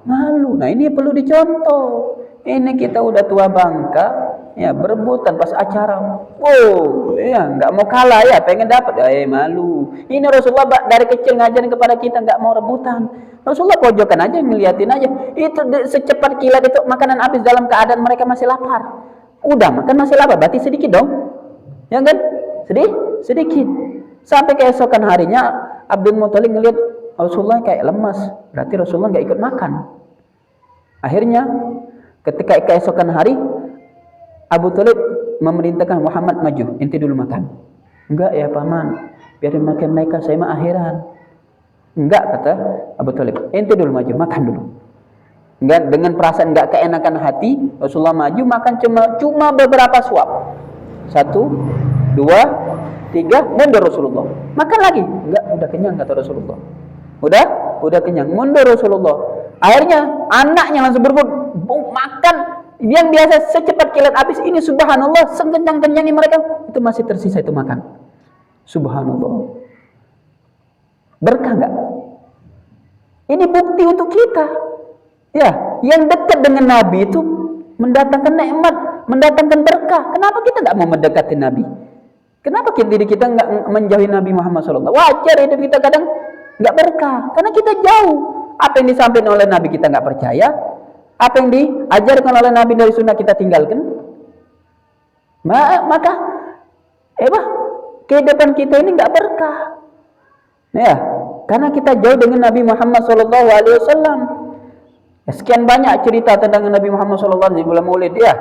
malu. Nah, ini perlu dicontoh. Ini kita udah tua bangka, Ya, berebutan pas acara. Wow, ya nggak mau kalah ya, pengen dapat. Malu. Ini Rasulullah dari kecil ngajarin kepada kita nggak mau rebutan. Rasulullah pojokan aja, ngeliatin aja. Itu secepat kilat itu makanan habis dalam keadaan mereka masih lapar. Udah makan masih lapar, berarti sedikit dong. Ya kan? Sedikit. Sampai keesokan harinya Abdul Muthalib ngelihat Rasulullah kayak lemas, berarti Rasulullah nggak ikut makan. Akhirnya ketika keesokan hari Abu Thalib memerintahkan Muhammad maju, ente dulu makan. Enggak ya paman, biarin makan mereka, saya mah akhiran. Enggak, kata Abu Thalib, ente dulu maju, makan dulu. Enggak, dengan perasaan enggak keenakan hati, Rasulullah maju makan cuma beberapa suap. 1, 2, 3, mundur Rasulullah. Makan lagi, enggak, udah kenyang kata Rasulullah. Udah kenyang, mundur Rasulullah. Akhirnya anaknya langsung berebut makan. Yang biasa secepat kilat habis, ini subhanallah sekenyang-kenyangnya mereka itu masih tersisa itu makan. Subhanallah. Berkah enggak? Ini bukti untuk kita. Ya, yang dekat dengan Nabi itu mendatangkan nikmat, mendatangkan berkah. Kenapa kita enggak mau mendekati Nabi? Kenapa diri kita enggak menjauhi Nabi Muhammad SAW? Wajar hidup kita kadang enggak berkah karena kita jauh. Apa yang disampaikan oleh Nabi kita enggak percaya. Apa yang diajarkan oleh Nabi dari sunnah kita tinggalkan. Maka kehidupan kita ini enggak berkah. Ya, karena kita jauh dengan Nabi Muhammad SAW. Ya, sekian banyak cerita tentang Nabi Muhammad SAW di bulan Maulid ya.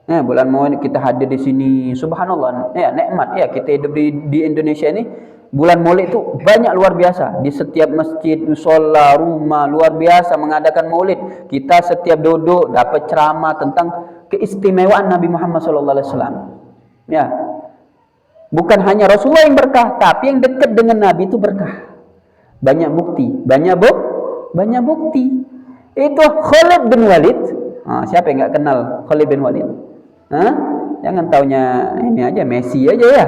Nah, bulan Maulid kita hadir di sini, subhanallah. Ya, nikmat ya kita hidup di Indonesia ini. Bulan Maulid itu banyak luar biasa. Di setiap masjid, musola, rumah luar biasa mengadakan Maulid. Kita setiap duduk dapat ceramah tentang keistimewaan Nabi Muhammad SAW. Ya, bukan hanya Rasulullah yang berkah, tapi yang dekat dengan Nabi itu berkah. Banyak bukti. Itu Khalid bin Walid. Siapa yang nggak kenal Khalid bin Walid? Jangan taunya ini aja Messi aja ya.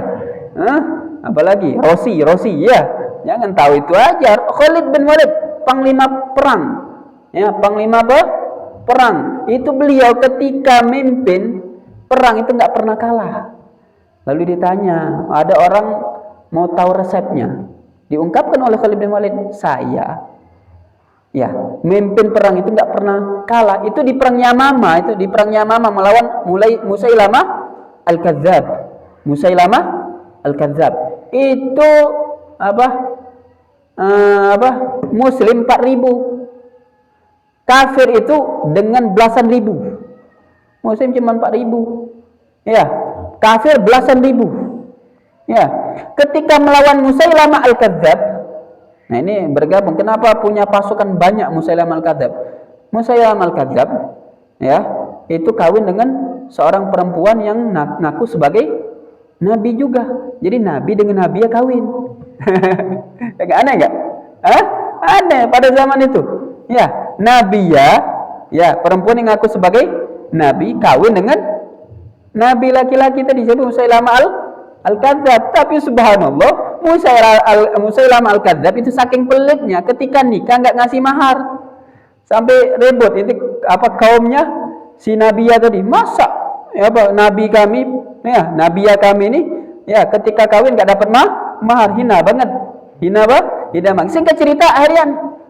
Apalagi Rossi ya. Jangan tahu itu aja. Khalid bin Walid, panglima perang. Ya, panglima perang. Itu beliau ketika memimpin perang itu nggak pernah kalah. Lalu ditanya, ada orang mau tahu resepnya. Diungkapkan oleh Khalid bin Walid, saya ya, memimpin perang itu nggak pernah kalah. Itu di perang Yamama, melawan Musailamah Al-Kadzab. Itu Muslim 4.000. Kafir itu dengan belasan ribu. Muslim cuma 4.000. Ya, kafir belasan ribu. Ya, ketika melawan Musailamah Al-Kadzab. Nah, ini bergabung. Kenapa punya pasukan banyak Musailamah Al-Kadzab? Musailamah Al-Kadzab ya, itu kawin dengan seorang perempuan yang ngaku sebagai nabi juga. Jadi nabi dengan nabi ya kawin. Aneh enggak? Aneh pada zaman itu. Ya, nabi ya, perempuan yang ngaku sebagai nabi kawin dengan nabi laki-laki tadi jadi Musailamah Al-Kadzab. Tapi subhanallah, Musailamah Al-Kadzab itu saking pelitnya ketika nikah enggak ngasih mahar. Sampai ribut itu kaumnya si Nabiya tadi. Masa nabi kami ya, Nabiya kami ini ya ketika kawin enggak dapat mahar, hina banget. Hina banget. Singkat cerita akhirnya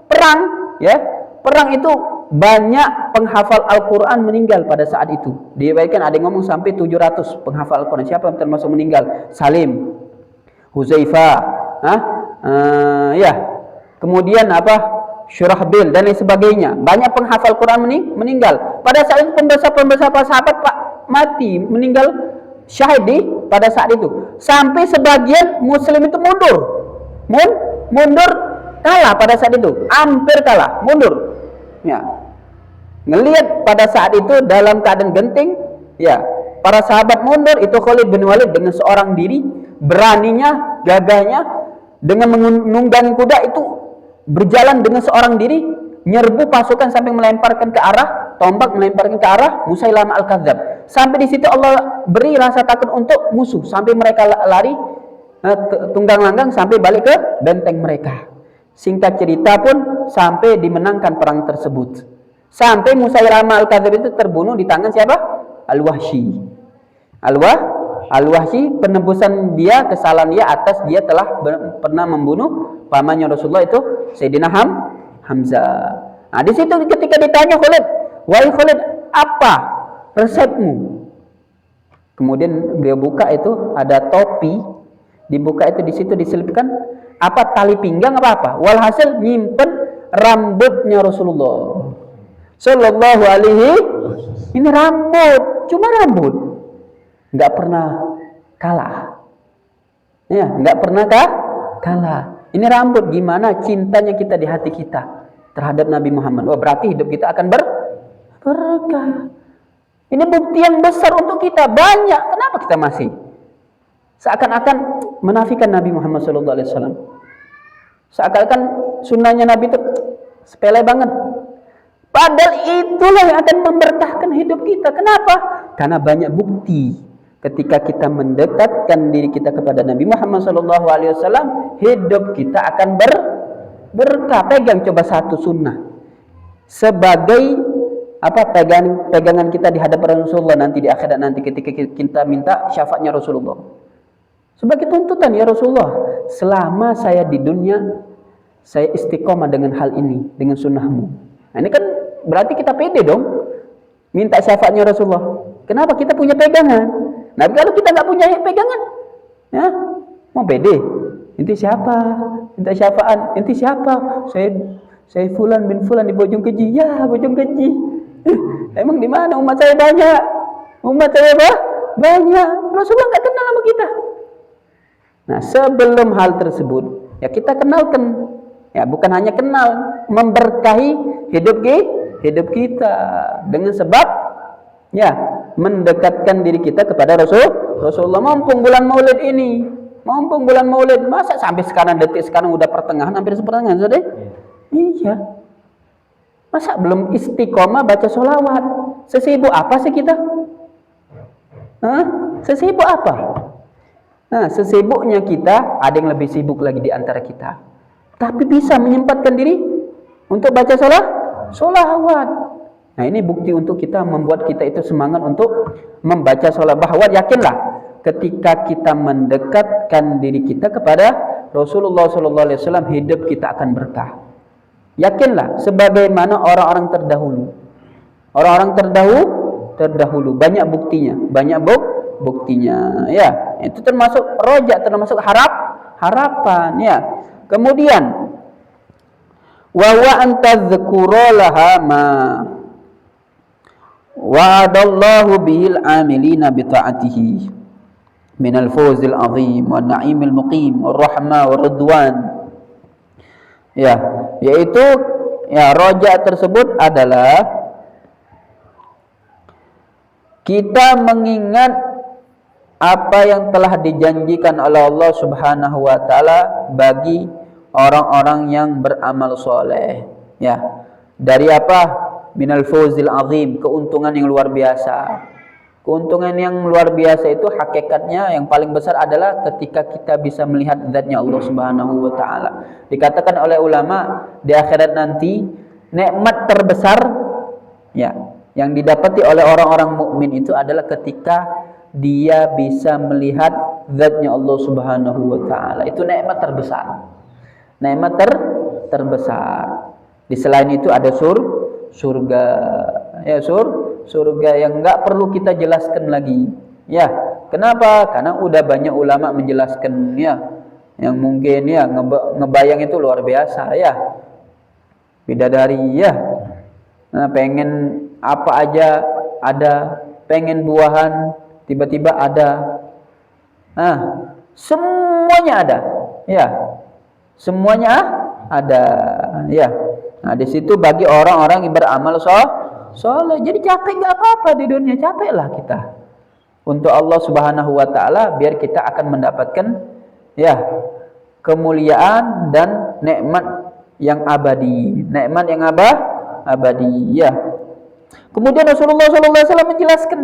perang ya. Perang itu banyak penghafal Al-Quran meninggal pada saat itu. Diriwayatkan ada yang ngomong sampai 700 penghafal Al-Quran. Siapa yang termasuk meninggal? Salim, Huzaifah, ya. Kemudian Syurahbil dan lain sebagainya. Banyak penghafal Quran meninggal. Pada saat itu pembesar sahabat mati, meninggal syahid pada saat itu. Sampai sebagian muslim itu mundur kalah pada saat itu. Hampir kalah, mundur. Ya. Ngelihat pada saat itu dalam keadaan genting, ya, para sahabat mundur, itu Khalid bin Walid dengan seorang diri, beraninya, gagahnya, dengan menunggangi kuda itu berjalan dengan seorang diri, nyerbu pasukan sampai melemparkan ke arah tombak, melemparkan ke arah Musailamah Al-Kadzab. Sampai di situ Allah beri rasa takut untuk musuh, sampai mereka lari tunggang langgang sampai balik ke benteng mereka. Singkat cerita pun sampai dimenangkan perang tersebut. Sampai Musailamah Al-Kadzab itu terbunuh di tangan siapa? Al-Wahsy. Al-Wahsy penebusan dia, kesalahan dia atas dia telah pernah membunuh pamannya Rasulullah itu Sayyidina Hamzah. Nah, di situ ketika ditanya Khalid, "Wahai Khalid, apa resepmu?" Kemudian beliau buka itu ada topi, dibuka itu di situ diselipkan apa tali pinggang apa. Walhasil nyimpen rambutnya Rasulullah Sallallahu alaihi. Ini rambut, cuma rambut. Nggak pernah kalah. Ya, nggak pernah kalah. Ini rambut, gimana cintanya kita di hati kita terhadap Nabi Muhammad. Wah, berarti hidup kita akan berkah. Ini bukti yang besar untuk kita. Banyak. Kenapa kita masih seakan-akan menafikan Nabi Muhammad SAW? Seakan-akan sunnahnya Nabi itu sepele banget. Padahal itulah yang akan memberkahkan hidup kita. Kenapa? Karena banyak bukti. Ketika kita mendekatkan diri kita kepada Nabi Muhammad SAW, hidup kita akan berkah. Pegang coba satu sunnah sebagai pegangan kita di hadapan Rasulullah nanti di akhirat, nanti ketika kita minta syafaatnya Rasulullah. Sebagai tuntutan, ya Rasulullah, selama saya di dunia saya istiqomah dengan hal ini, dengan sunnahmu. Nah, ini kan berarti kita pede dong minta syafaatnya Rasulullah. Kenapa? Kita punya pegangan. Nah, kalau kita nggak punya pegangan, ya mau pede? Inti siapa? Minta syafaat. Inti siapa? Saya Fulan bin Fulan di Bojongkeji. Ya, Bojongkeji. Emang di mana? Umat saya banyak. Umat saya banyak. Rasulullah nggak kenal sama kita. Nah, sebelum hal tersebut, ya kita kenalkan. Ya, bukan hanya kenal, memberkahi hidup kita dengan sebab ya mendekatkan diri kita kepada Rasulullah. Mumpung bulan Maulid ini, masa sampai detik sekarang udah pertengahan, hampir sepertengahan sudah. Iya. Masa belum istiqomah baca sholawat? Sesibuk apa sih kita? Sesibuk apa? Nah, sesibuknya kita, ada yang lebih sibuk lagi di antara kita. Tapi bisa menyempatkan diri untuk baca sholawat. Nah, ini bukti untuk kita, membuat kita itu semangat untuk membaca sholawat. Bahwa yakinlah, ketika kita mendekatkan diri kita kepada Rasulullah SAW, hidup kita akan berkah. Yakinlah, sebagaimana orang-orang terdahulu. Orang-orang terdahulu banyak buktinya. Ya, itu termasuk rojak, termasuk harapan. Ya. Kemudian, wa antadzkura laha ma wa'adallahu bihil amilina bi ta'atihi minal fawzil azim wan na'imil muqim war rahmah war ridwan. Ya, yaitu ya rojak tersebut adalah kita mengingat apa yang telah dijanjikan oleh Allah Subhanahu wa taala bagi orang-orang yang beramal soleh. Ya, dari apa? Minal fawzil azim, keuntungan yang luar biasa. Keuntungan yang luar biasa itu hakikatnya yang paling besar adalah ketika kita bisa melihat zatnya Allah Subhanahu wa taala. Dikatakan oleh ulama, di akhirat nanti nikmat terbesar ya yang didapati oleh orang-orang mukmin itu adalah ketika dia bisa melihat zatnya Allah Subhanahu wa taala. Itu nikmat terbesar. Nikmat terbesar. Di selain itu ada surga. Ya, surga yang enggak perlu kita jelaskan lagi. Ya, kenapa? Karena udah banyak ulama menjelaskan ya. Yang mungkin ya ngebayang itu luar biasa ya. Bidadari ya. Nah, pengen apa aja ada, pengen buahan tiba-tiba ada. Nah, semuanya ada. Ya. Semuanya ada. Ya. Nah, di situ bagi orang-orang yang beramal soleh. Jadi capek nggak apa-apa di dunia, capeklah kita untuk Allah Subhanahu wa taala, biar kita akan mendapatkan ya kemuliaan dan nikmat yang abadi, abadi ya. Kemudian Rasulullah SAW menjelaskan,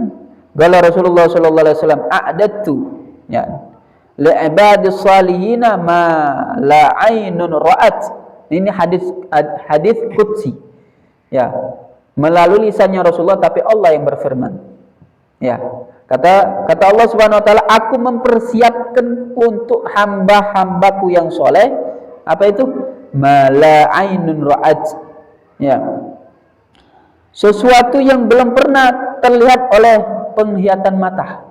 kalau Rasulullah SAW a'dadtu ya li ibadis salihina ma la ainun ra'at. Ini hadis qudsi ya, melalui lisannya Rasulullah, tapi Allah yang berfirman. Ya. Kata Allah Subhanahu wa taala, aku mempersiapkan untuk hamba-hambaku yang soleh, apa itu? Mala ainun ra'at. Ya. Sesuatu yang belum pernah terlihat oleh penglihatan mata.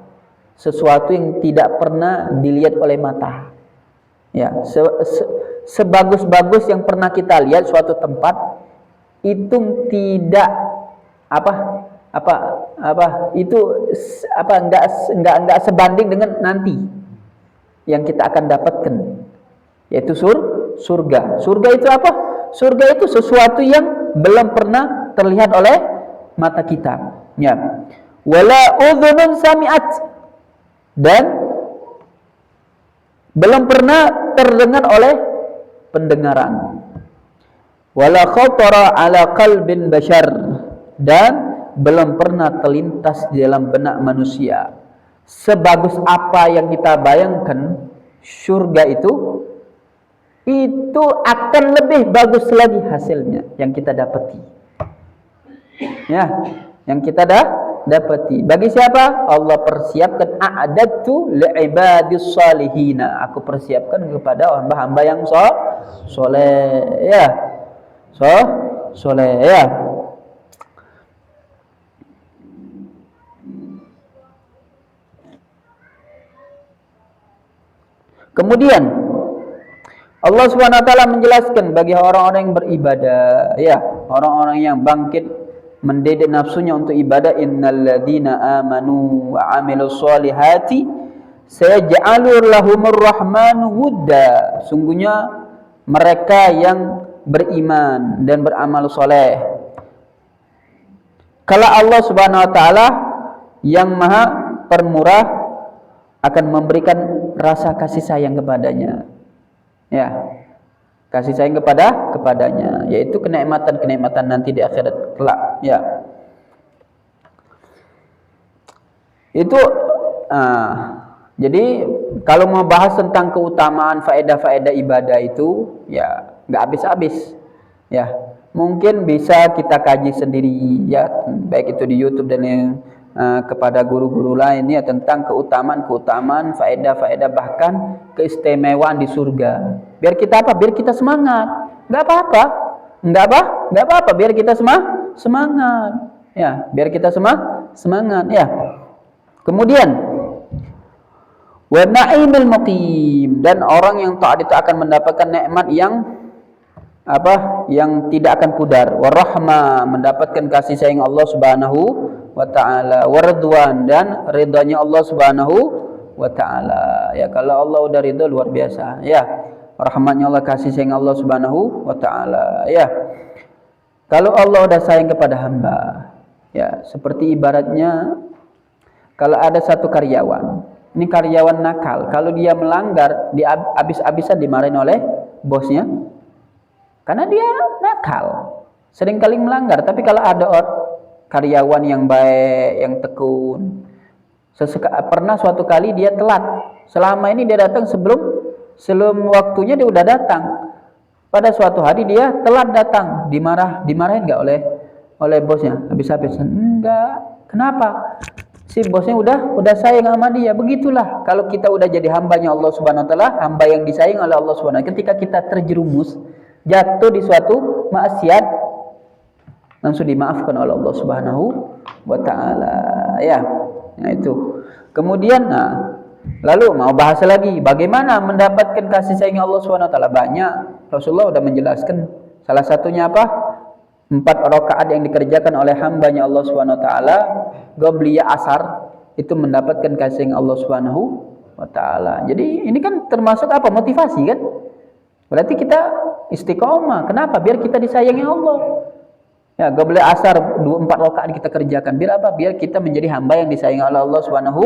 Sesuatu yang tidak pernah dilihat oleh mata. Ya, sebagus-bagus yang pernah kita lihat suatu tempat itu tidak enggak sebanding dengan nanti yang kita akan dapatkan, yaitu surga. Surga itu apa? Surga itu sesuatu yang belum pernah terlihat oleh mata kita. Ya. Wala udhunun sami'at, dan belum pernah terdengar oleh pendengaran. Wala khatara ala qalbin bashar, dan belum pernah terlintas di dalam benak manusia. Sebagus apa yang kita bayangkan, surga itu akan lebih bagus lagi hasilnya yang kita dapati. Ya, yang kita dapati. Bagi siapa? Allah persiapkan, a'adatu li'ibadis salihina. Aku persiapkan kepada hamba-hamba yang soleh. Ya. Soleh, ya. Kemudian Allah Subhanahu wa taala menjelaskan bagi orang-orang yang beribadah, ya, orang-orang yang bangkit mendidik nafsunya untuk ibadah, innalladzina amanu wa amilus solihati sayaj'alur lahumur rahmanu wudda. Sungguhnya mereka yang beriman dan beramal soleh, kalau Allah Subhanahu wa taala yang Maha Pemurah akan memberikan rasa kasih sayang kepadanya. Ya. Kasih sayang kepadanya, yaitu kenikmatan nanti di akhirat kelak, ya. Itu jadi kalau mau bahas tentang keutamaan faedah-faedah ibadah itu, ya nggak habis-habis. Ya. Mungkin bisa kita kaji sendiri, ya, baik itu di YouTube dan yang kepada guru-guru lain, ya, tentang keutamaan, faedah-faedah, bahkan keistimewaan di surga. Biar kita apa? Biar kita semangat. Enggak apa-apa. Biar kita semangat. Ya, biar kita semangat, ya. Kemudian wa na'imil muqim, dan orang yang taat itu akan mendapatkan nikmat yang yang tidak akan pudar. Warahmah, mendapatkan kasih sayang Allah Subhanahu wa taala. Waridwan, dan ridhanya Allah Subhanahu wa taala. Ya, kalau Allah udah ridho luar biasa, ya. Rahmatnya Allah, kasih sayang Allah Subhanahu wa taala, ya. Kalau Allah udah sayang kepada hamba, ya, seperti ibaratnya kalau ada satu karyawan. Ini karyawan nakal, kalau dia melanggar, dia habis-habisan dimarahin oleh bosnya. Karena dia nakal, seringkali melanggar. Tapi kalau ada karyawan yang baik, yang tekun, pernah suatu kali dia telat. Selama ini dia datang sebelum waktunya, dia udah datang. Pada suatu hari dia telat datang, dimarahin nggak oleh bosnya? Habis-habisan? Enggak. Kenapa? Si bosnya udah sayang sama dia. Begitulah kalau kita udah jadi hambanya Allah Subhanahu wa taala, hamba yang disayang oleh Allah Subhanahu wa taala. Ketika kita terjerumus, jatuh di suatu maksiat, langsung dimaafkan oleh Allah Subhanahu wa taala, ya. Nah, itu. Kemudian lalu mau bahas lagi bagaimana mendapatkan kasih sayang Allah Subhanahu wa taala. Banyak. Rasulullah sudah menjelaskan, salah satunya apa? 4 rakaat yang dikerjakan oleh hambanya Allah Subhanahu wa taala, qobliyah asar, itu mendapatkan kasih sayang Allah Subhanahu wa taala. Jadi ini kan termasuk apa? Motivasi, kan? Berarti kita istiqomah. Kenapa? Biar kita disayangi Allah. Ya, qobliyah asar 4 rakaat kita kerjakan. Biar apa? Biar kita menjadi hamba yang disayangi oleh Allah Subhanahu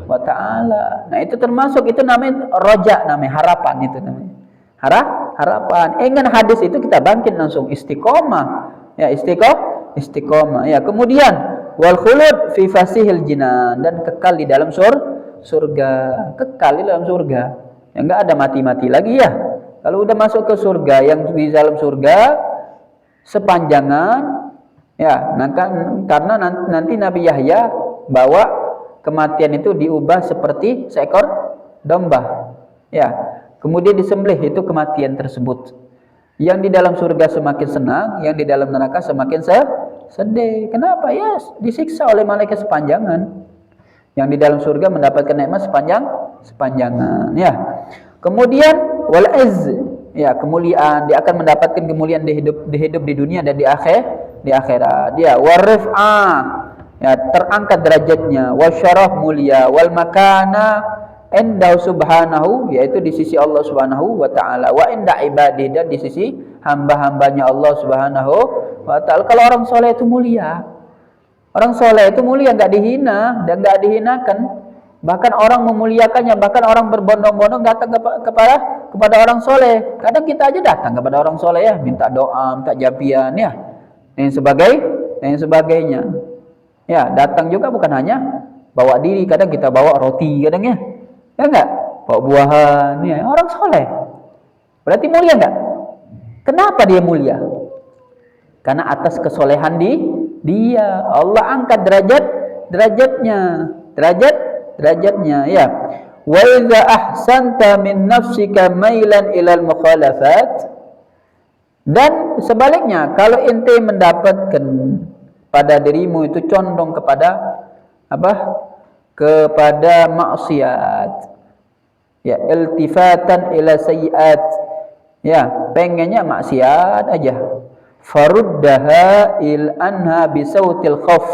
wa taala. Nah, itu termasuk, itu namanya roja, namanya harapan, itu namanya. Harapan. Dengan hadis itu kita bangkit langsung istiqomah. Ya, istiqomah. Ya, kemudian wal khulud fi fasihil jinan, dan kekal di dalam surga. Kekal di dalam surga. Ya, enggak ada mati-mati lagi, ya. Kalau udah masuk ke surga, yang di dalam surga sepanjangan, ya, karena nanti Nabi Yahya bawa kematian itu diubah seperti seekor domba. Ya, kemudian disembelih, itu kematian tersebut. Yang di dalam surga semakin senang, yang di dalam neraka semakin sedih. Kenapa? Ya, disiksa oleh malaikat sepanjangan. Yang di dalam surga mendapatkan nikmat sepanjangan. Ya. Kemudian wal izz, ya, kemuliaan, dia akan mendapatkan kemuliaan di hidup di dunia dan di akhirat. Dia warif'ah, ya, terangkat derajatnya, wasyaraf, mulia, wal makana indahu subhanahu, yaitu di sisi Allah Subhanahu wa taala, wa inda ibadi, dan di sisi hamba-hambanya Allah Subhanahu wa taala. Kalau orang soleh itu mulia. Orang soleh itu mulia, enggak dihina dan enggak dihinakan. Bahkan orang memuliakannya, bahkan orang berbondong-bondong datang kepada orang soleh. Kadang kita aja datang kepada orang soleh, ya, minta doa, minta jabian, ya, dan sebagainya. Ya, datang juga bukan hanya bawa diri, kadang kita bawa roti, kadang, ya enggak, bawa buahan, ya, orang soleh. Berarti mulia enggak? Kenapa dia mulia? Karena atas kesolehan dia Allah angkat derajatnya, ya. Wa idza ahsanta min nafsika mailan ilal mukhalafat, dan sebaliknya, kalau ente mendapatkan pada dirimu itu condong kepada kepada maksiat, ya, iltifatan ila sayyiat, ya, pengennya maksiat aja, faruddaha il anha bisautil khauf,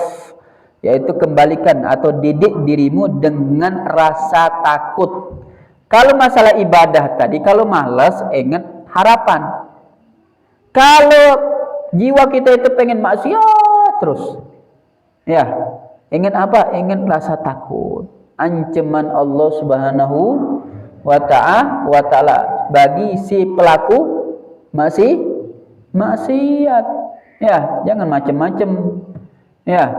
yaitu kembalikan atau didik dirimu dengan rasa takut. Kalau masalah ibadah tadi, kalau malas, ingat harapan. Kalau jiwa kita itu pengen maksiat terus, ya, ingat apa? Ingat rasa takut, ancaman Allah Subhanahu wa ta'ala bagi si pelaku maksiat. Ya, jangan macam-macam. Ya,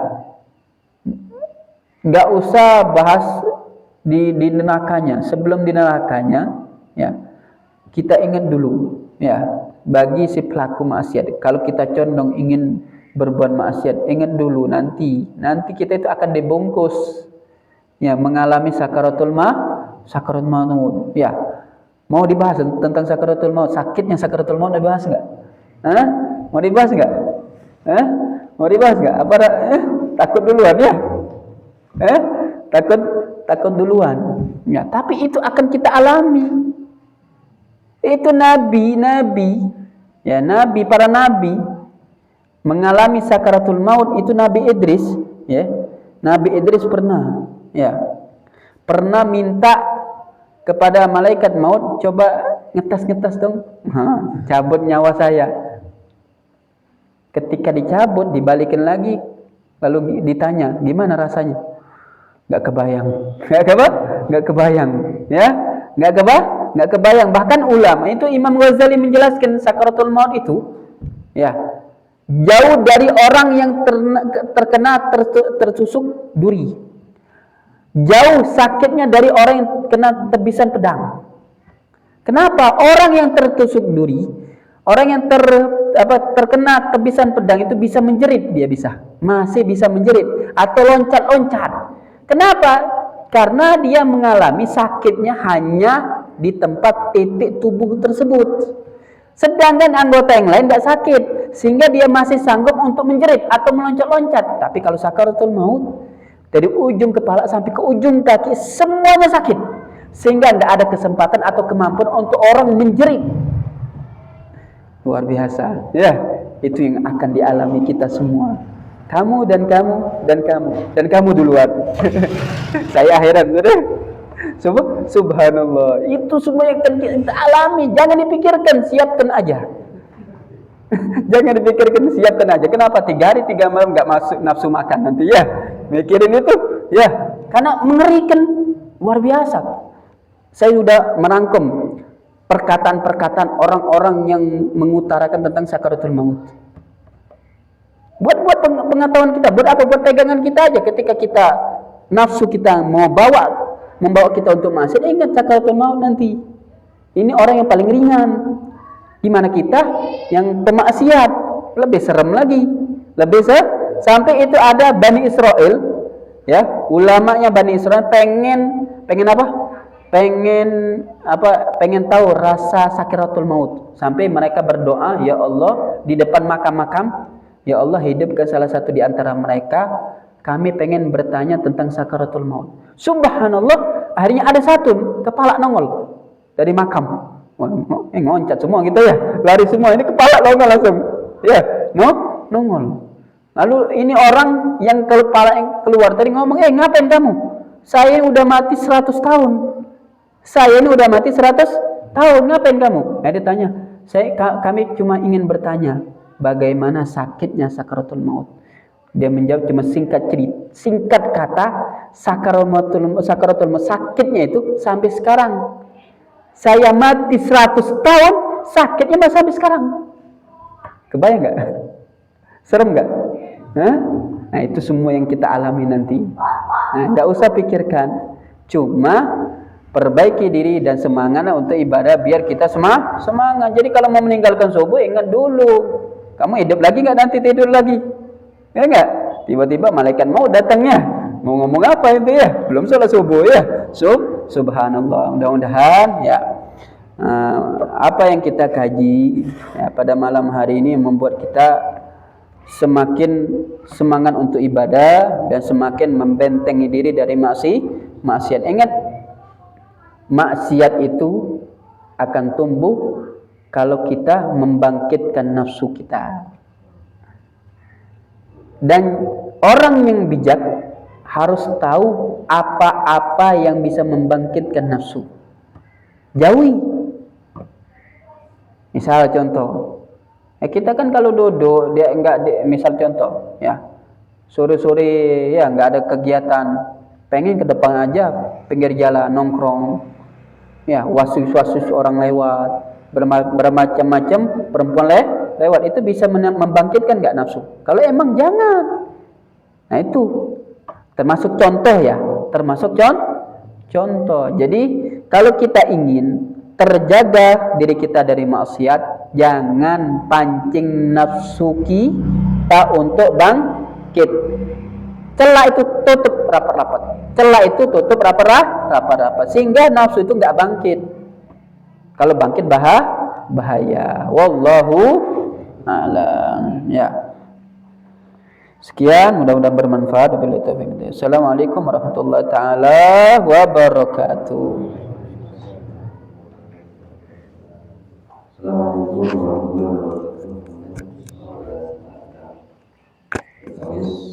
nggak usah bahas di nerakanya. Sebelum di nerakanya, ya, kita ingat dulu, ya, bagi si pelaku maksiat. Kalau kita condong ingin berbuat maksiat, ingat dulu nanti kita itu akan dibungkus, ya, mengalami sakaratul maut. Ya, mau dibahas tentang sakaratul maut, sakitnya sakaratul maut, dibahas nggak? Mau dibahas nggak? Mau dibahas nggak? Apa? Takut duluan, ya? Takut duluan. Ya, tapi itu akan kita alami. Itu nabi, ya, para nabi mengalami sakaratul maut. Itu Nabi Idris, ya. Nabi Idris pernah minta kepada malaikat maut, coba ngetes dong, cabut nyawa saya. Ketika dicabut, dibalikin lagi, lalu ditanya, gimana rasanya? Nggak kebayang, ya, nggak kebayang. Bahkan ulama itu, Imam Ghazali menjelaskan sakaratul maut itu, ya, jauh dari orang yang terkena tertusuk duri. Jauh sakitnya dari orang yang kena tebisan pedang. Kenapa? Orang yang tertusuk duri, orang yang terkena tebisan pedang itu bisa menjerit, masih bisa menjerit atau loncat-loncat. Kenapa? Karena dia mengalami sakitnya hanya di tempat titik tubuh tersebut. Sedangkan anggota yang lain tidak sakit, sehingga dia masih sanggup untuk menjerit atau meloncat-loncat. Tapi kalau sakaratul maut, dari ujung kepala sampai ke ujung kaki semuanya sakit, sehingga tidak ada kesempatan atau kemampuan untuk orang menjerit. Luar biasa, ya. Itu yang akan dialami kita semua. Kamu dan kamu duluan. Saya akhiran, subhanallah. Itu semua yang kita alami. Jangan dipikirkan, siapkan aja. Jangan dipikirkan, siapkan aja. Kenapa 3 hari 3 malam nggak masuk nafsu makan nanti, ya? Mikirin itu, ya. Karena mengerikan, luar biasa. Saya sudah merangkum perkataan-perkataan orang-orang yang mengutarakan tentang sakaratul maut. Buat pengetahuan kita, buat apa? Buat pegangan kita aja. Ketika kita nafsu kita membawa kita untuk maksiat, ingat sakaratul maut nanti. Ini orang yang paling ringan. Gimana kita yang pemaksiat? Lebih serem lagi. Sampai itu ada Bani Israel, Ya, ulamanya Bani Israel pengen apa? Pengen tahu rasa sakaratul maut. Sampai mereka berdoa, ya Allah, di depan makam-makam, ya Allah, hidupkan salah satu di antara mereka. Kami pengen bertanya tentang sakaratul maut. Subhanallah, akhirnya ada satu kepala nongol dari makam. Ngoncat semua gitu ya, lari semua. Ini kepala nongol langsung. Ya, nongol. Lalu ini orang yang kepala yang keluar tadi ngomong, ngapain kamu? Saya udah mati 100 tahun. Saya ini udah mati 100 tahun, ngapain kamu? Dia tanya, kami cuma ingin bertanya, bagaimana sakitnya sakaratul maut. Dia menjawab cuma singkat kata, sakaratul maut sakitnya itu sampai sekarang. Saya mati 100 tahun, sakitnya masih sampai sekarang. Kebayang nggak? Serem nggak? Nah, itu semua yang kita alami nanti. Nah, nggak usah pikirkan, cuma perbaiki diri dan semangatlah untuk ibadah biar kita semangat. Jadi kalau mau meninggalkan subuh, ingat dulu, kamu hidup lagi nggak, nanti tidur lagi, ya nggak? Tiba-tiba malaikat mau datangnya, mau ngomong apa itu ya? Belum sholat subuh ya? Subhanallah. Mudah-mudahan ya apa yang kita kaji ya, pada malam hari ini membuat kita semakin semangat untuk ibadah dan semakin membentengi diri dari maksiat. Ingat, maksiat itu akan tumbuh kalau kita membangkitkan nafsu kita. Dan orang yang bijak harus tahu apa-apa yang bisa membangkitkan nafsu. Jauhi. Misal contoh, kita kan kalau duduk misal contoh ya, sore-sore ya nggak ada kegiatan, pengen ke depan aja, pinggir jalan nongkrong, ya wasus orang lewat, bermacam-macam perempuan lewat, itu bisa membangkitkan nggak nafsu? Kalau emang jangan. Nah itu termasuk contoh ya, contoh. Jadi kalau kita ingin terjaga diri kita dari maksiat, jangan pancing nafsu kita untuk bangkit. Celah itu tutup rapat-rapat. Sehingga nafsu itu nggak bangkit. Kalau bangkit bahaya. Wallahu a'lam. Ya. Sekian, mudah-mudahan bermanfaat. Assalamualaikum warahmatullahi taala wabarakatuh. Assalamualaikum warahmatullahi wabarakatuh.